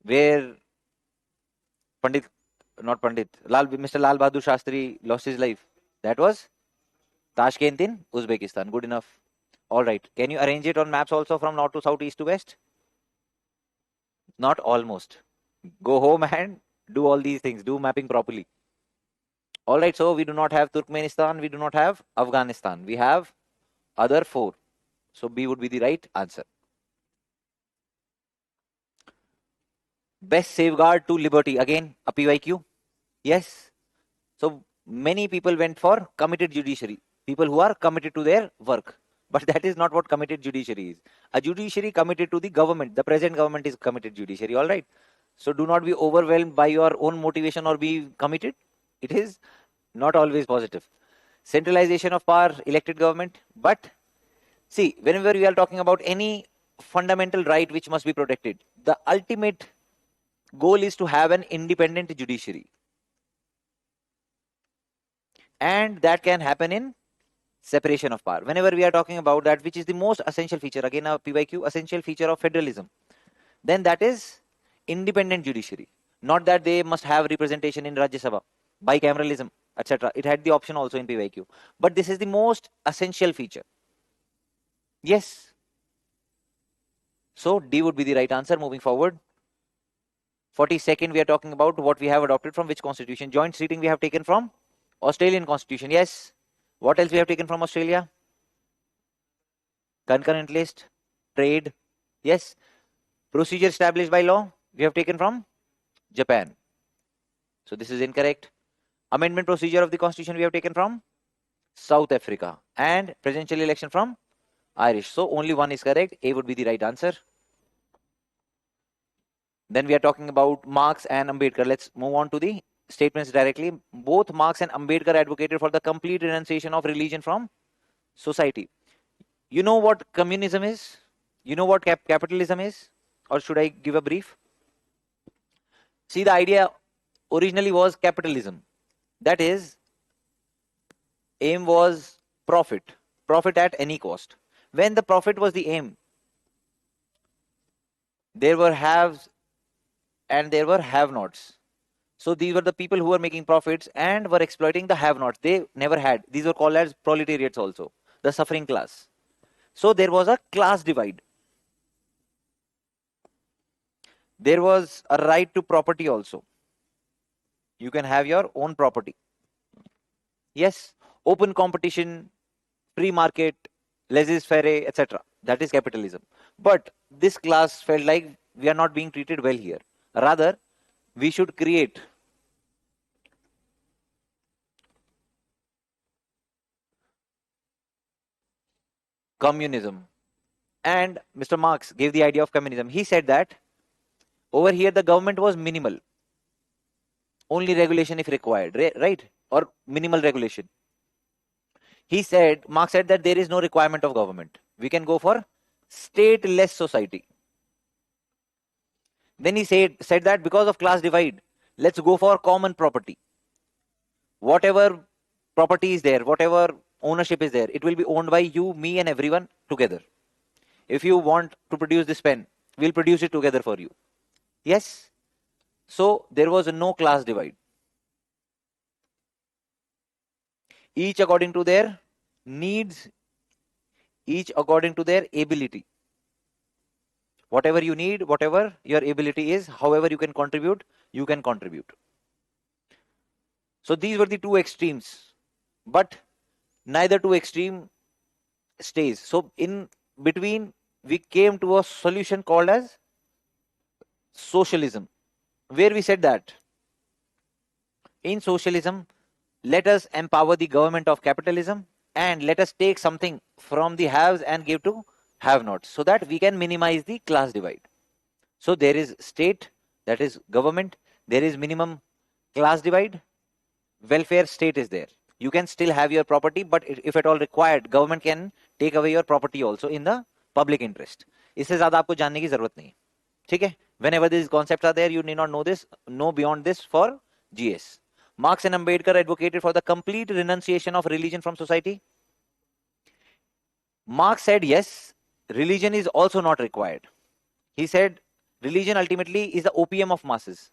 [SPEAKER 1] where Pandit, not Pandit, Mr. Lal Bahadur Shastri lost his life? That was Tashkent in Uzbekistan. Good enough. All right. Can you arrange it on maps also from north to south, east to west? Not almost. Go home and do all these things. Do mapping properly. All right. So we do not have Turkmenistan. We do not have Afghanistan. We have other 4. So B would be the right answer. Best safeguard to liberty. Again, a PYQ. Yes. So many people went for committed judiciary. People who are committed to their work. But that is not what committed judiciary is. A judiciary committed to the government. The present government is committed judiciary. All right. So do not be overwhelmed by your own motivation or be committed. It is not always positive. Centralization of power, elected government. But see, whenever we are talking about any fundamental right which must be protected, the ultimate goal is to have an independent judiciary. And that can happen in separation of power. Whenever we are talking about that, which is the most essential feature, again a PYQ, essential feature of federalism, then that is independent judiciary. Not that they must have representation in Rajya Sabha, bicameralism, etc. It had the option also in PYQ. But this is the most essential feature. Yes. So D would be the right answer moving forward. 42nd, we are talking about what we have adopted from which constitution. Joint seating we have taken from Australian constitution. Yes. What else we have taken from Australia? Concurrent list, trade. Yes. Procedure established by law we have taken from Japan. So this is incorrect. Amendment procedure of the constitution we have taken from South Africa. And presidential election from Irish. So only one is correct. A would be the right answer. Then we are talking about Marx and Ambedkar. Let's move on to the statements directly. Both Marx and Ambedkar advocated for the complete renunciation of religion from society. You know what communism is? You know what capitalism is? Or should I give a brief? See, the idea originally was capitalism. That is, aim was profit. Profit at any cost. When the profit was the aim, there were haves and there were have-nots. So these were the people who were making profits and were exploiting the have-nots. They never had. These were called as proletariats also, the suffering class. So there was a class divide. There was a right to property also. You can have your own property. Yes, open competition, free market, laissez-faire, etc. That is capitalism. But this class felt like we are not being treated well here. Rather, we should create communism. And Mr. Marx gave the idea of communism. He said that over here the government was minimal. Only regulation if required, right? Or minimal regulation. Marx said that there is no requirement of government. We can go for stateless society. Then he said that because of class divide, let's go for common property. Whatever property is there, whatever ownership is there, it will be owned by you, me and everyone together. If you want to produce this pen, we'll produce it together for you. Yes. So there was no class divide. Each according to their needs, each according to their ability. Whatever you need, whatever your ability is, however you can contribute, you can contribute. So these were the two extremes, but neither two extreme stays. So in between, we came to a solution called as socialism, where we said that in socialism, let us empower the government of capitalism and let us take something from the haves and give to have nots, so that we can minimize the class divide. So there is state, that is government, there is minimum class divide, welfare state is there. You can still have your property, but if at all required, government can take away your property also in the public interest. इससे ज्यादा आपको जानने की जरूरत नहीं, ठीक है? Whenever these concepts are there, you need not know this, know beyond this for GS. Marx and Ambedkar advocated for the complete renunciation of religion from society. Marx said yes, religion is also not required. He said religion ultimately is the opium of masses.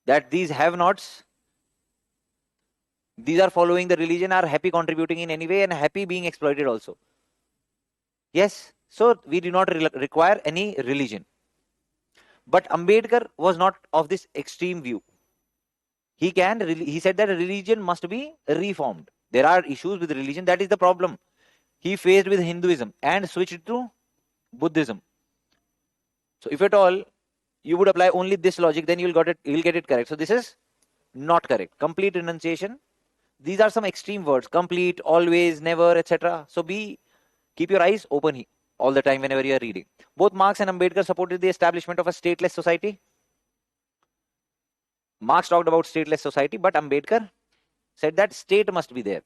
[SPEAKER 1] That these have-nots, these are following the religion, are happy contributing in any way and happy being exploited also. Yes, so we do not require any religion. But Ambedkar was not of this extreme view. He said that religion must be reformed. There are issues with religion, that is the problem. He faced with Hinduism and switched to Buddhism. So if at all you would apply only this logic, then you'll get it correct. So this is not correct. Complete renunciation. These are some extreme words. Complete, always, never, etc. So keep your eyes open all the time whenever you are reading. Both Marx and Ambedkar supported the establishment of a stateless society. Marx talked about stateless society, but Ambedkar said that state must be there.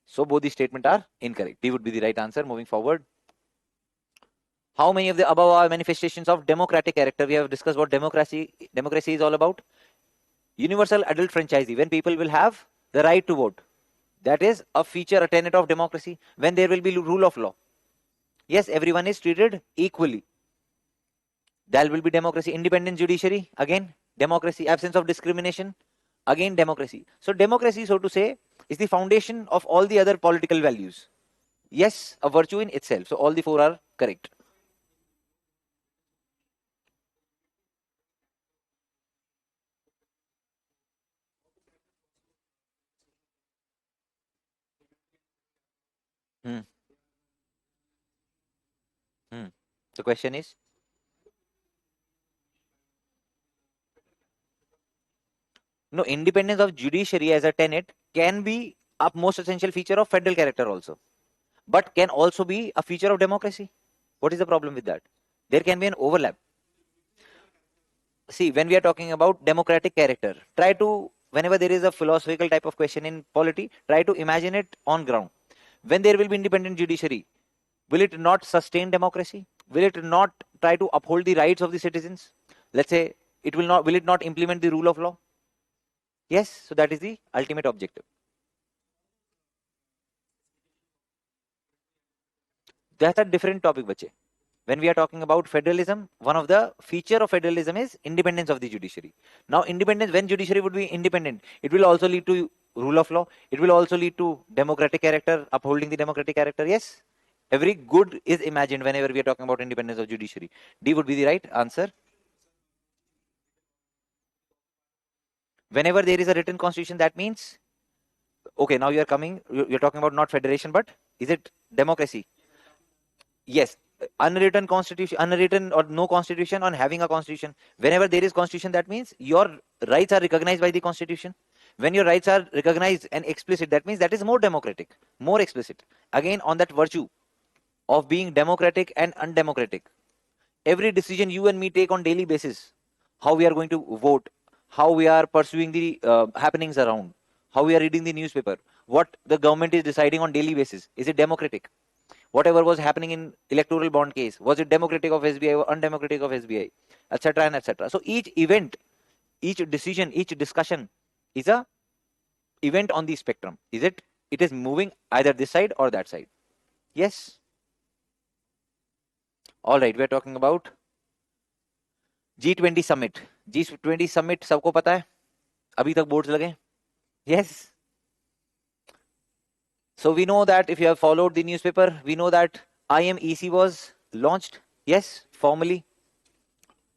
[SPEAKER 1] So both the statements are incorrect. D would be the right answer. Moving forward. How many of the above are manifestations of democratic character? We have discussed what democracy is all about. Universal adult franchise, when people will have the right to vote. That is a feature, a tenet of democracy. When there will be rule of law. Yes, everyone is treated equally. There will be democracy. Independent judiciary, again, democracy. Absence of discrimination, again, democracy. So democracy, so to say, is the foundation of all the other political values. Yes, a virtue in itself. So all the four are correct. The question is? No, independence of judiciary as a tenet can be a most essential feature of federal character also, but can also be a feature of democracy. What is the problem with that? There can be an overlap. See, when we are talking about democratic character, try to, whenever there is a philosophical type of question in polity, try to imagine it on ground. When there will be independent judiciary, will it not sustain democracy? Will it not try to uphold the rights of the citizens? Let's say, will it not implement the rule of law? Yes, so that is the ultimate objective. That's a different topic, bache. When we are talking about federalism, one of the feature of federalism is independence of the judiciary. Now, independence, when judiciary would be independent, it will also lead to rule of law. It will also lead to democratic character, upholding the democratic character. Yes, every good is imagined whenever we are talking about independence of judiciary. D would be the right answer. Whenever there is a written constitution, that means, okay, now you're talking about not federation, but is it democracy? Yes, unwritten constitution, unwritten or no constitution, on having a constitution. Whenever there is constitution, that means your rights are recognized by the constitution. When your rights are recognized and explicit, that means that is more democratic, more explicit. Again, on that virtue of being democratic and undemocratic. Every decision you and me take on daily basis, how we are going to vote, how we are pursuing the happenings around, how we are reading the newspaper, what the government is deciding on daily basis, is it democratic? Whatever was happening in electoral bond case, was it democratic of SBI or undemocratic of SBI, etc. and etc. So each event, each decision, each discussion is a event on the spectrum. It is moving either this side or that side. Yes. All right, we are talking about G20 summit. G20 summit सबको पता है? अभी तक boards लगे? Yes. So we know that if you have followed the newspaper, we know that IMEC was launched. Yes, formally.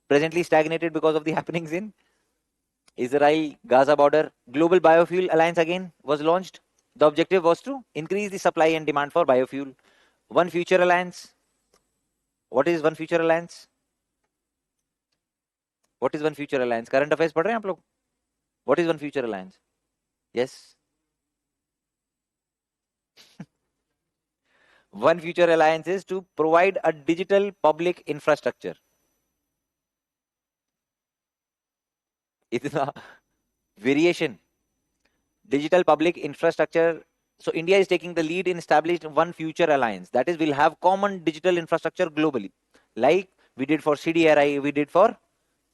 [SPEAKER 1] Presently stagnated because of the happenings in Israel-Gaza border. Global Biofuel Alliance again was launched. The objective was to increase the supply and demand for biofuel. One Future Alliance. What is One Future Alliance? What is One Future Alliance? Current affairs पढ़ रहे हैं आप लोग? What is One Future Alliance? Yes. One future alliance is to provide a digital public infrastructure. इतना variation. Digital public infrastructure. So India is taking the lead in establishing one future alliance. That is, we'll have common digital infrastructure globally. Like we did for CDRI, we did for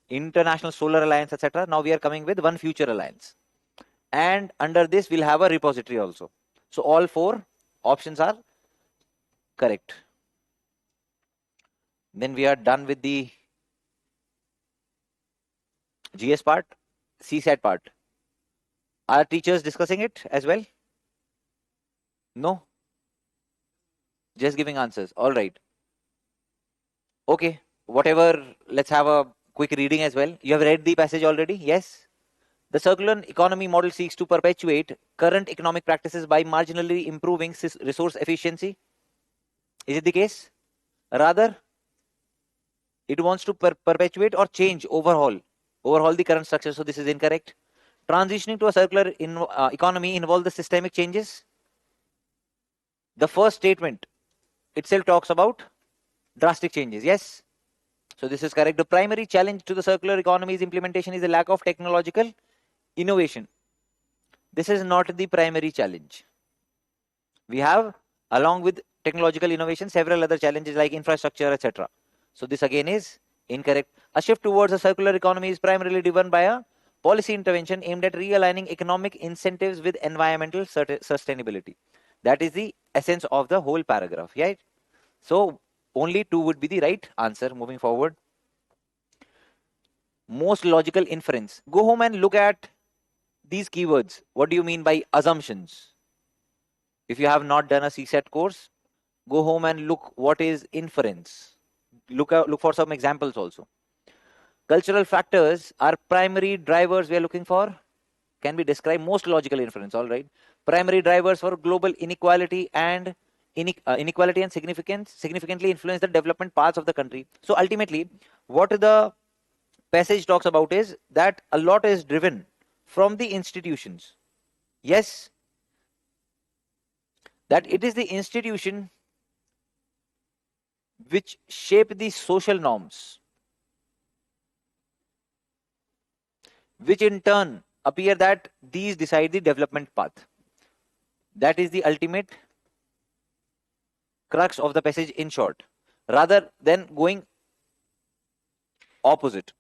[SPEAKER 1] International Solar Alliance, etc. Now we are coming with one future alliance. And under this, we'll have a repository also. So all four options are correct. Then we are done with the GS part, CSAT part. Are teachers discussing it as well? No? Just giving answers. All right. Okay. Whatever, let's have a quick reading as well. You have read the passage already? Yes? The circular economy model seeks to perpetuate current economic practices by marginally improving resource efficiency. Is it the case? Rather, it wants to perpetuate or change, overhaul the current structure. So this is incorrect. Transitioning to a circular economy involves the systemic changes. The first statement itself talks about drastic changes. Yes? So this is correct. The primary challenge to the circular economy's implementation is the lack of technological innovation. This is not the primary challenge. We have, along with technological innovation, several other challenges like infrastructure, etc. So this again is incorrect. A shift towards a circular economy is primarily driven by a policy intervention aimed at realigning economic incentives with environmental sustainability. That is the essence of the whole paragraph, right? So only two would be the right answer. Moving forward. Most logical inference. Go home and look at these keywords. What do you mean by assumptions? If you have not done a CSAT course, go home and look what is inference. Look for some examples also. Cultural factors are primary drivers we are looking for. Can be described most logical inference, all right. Primary drivers for global inequality and significantly influence the development paths of the country. So ultimately, what the passage talks about is that a lot is driven from the institutions. Yes, that it is the institution which shape the social norms, which in turn appear that these decide the development path. That is the ultimate crux of the passage in short, rather than going opposite.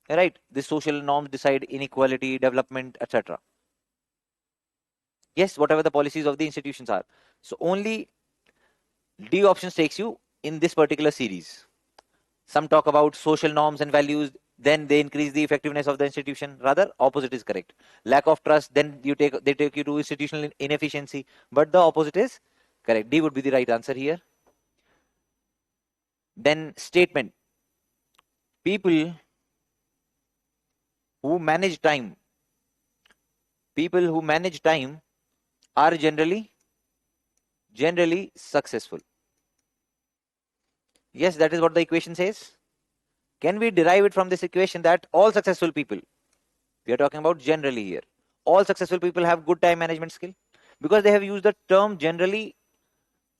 [SPEAKER 1] Right? The social norms decide inequality, development, etc. Yes, whatever the policies of the institutions are. So only D options takes you in this particular series. Some talk about social norms and values, then they increase the effectiveness of the institution. Rather, opposite is correct. Lack of trust, then they take you to institutional inefficiency. But the opposite is correct. D would be the right answer here. Then statement. People who manage time are generally successful. Yes, that is what the equation says. Can we derive it from this equation that all successful people, we are talking about generally here, all successful people have good time management skill? Because they have used the term generally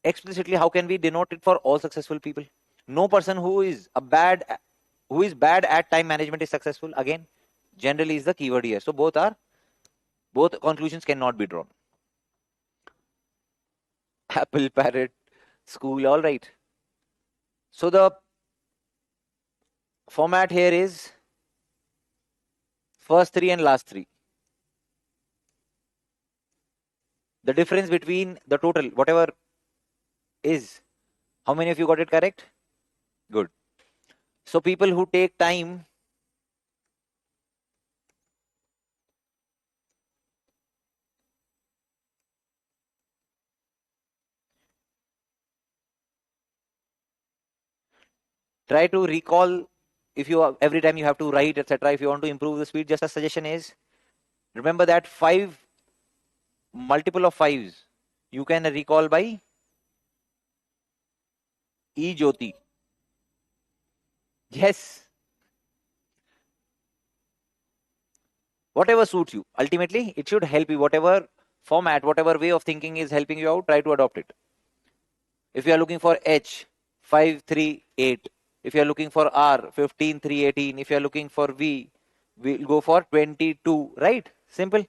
[SPEAKER 1] explicitly, how can we denote it for all successful people? No person who is bad at time management is successful. Again, generally is the keyword here. So both conclusions cannot be drawn. Apple, parrot, school, all right. So the format here is first three and last three. The difference between the total, whatever is, how many of you got it correct? Good. So people who take time try to recall. If you every time you have to write, etc., if you want to improve the speed, just a suggestion is remember that 5 multiple of 5s you can recall by E-Jyoti. Yes. Whatever suits you. Ultimately, it should help you. Whatever format, whatever way of thinking is helping you out, try to adopt it. If you are looking for H, 5, 3, 8. If you are looking for R, 15, 3, 18. If you are looking for V, we'll go for 22, right? Simple.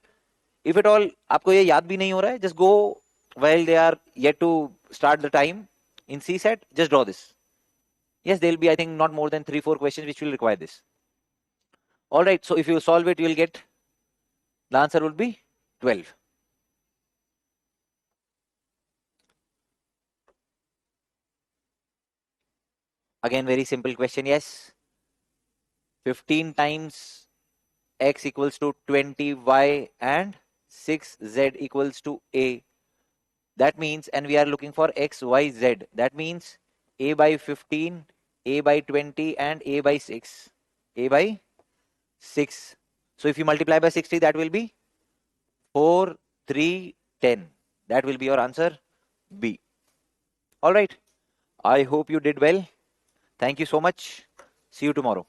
[SPEAKER 1] If at all आपको ये याद भी नहीं हो रहा है, just go while they are yet to start the time in CSAT, just draw this. Yes, there will be, I think, not more than 3-4 questions which will require this. All right, so if you solve it, you will get, the answer will be 12. Again, very simple question, yes. 15 times x equals to 20y and 6z equals to a. That means, and we are looking for x, y, z. That means a by 15, a by 20, and a by 6. A by 6. So if you multiply by 60, that will be 4, 3, 10. That will be your answer, B. All right. I hope you did well. Thank you so much. See you tomorrow.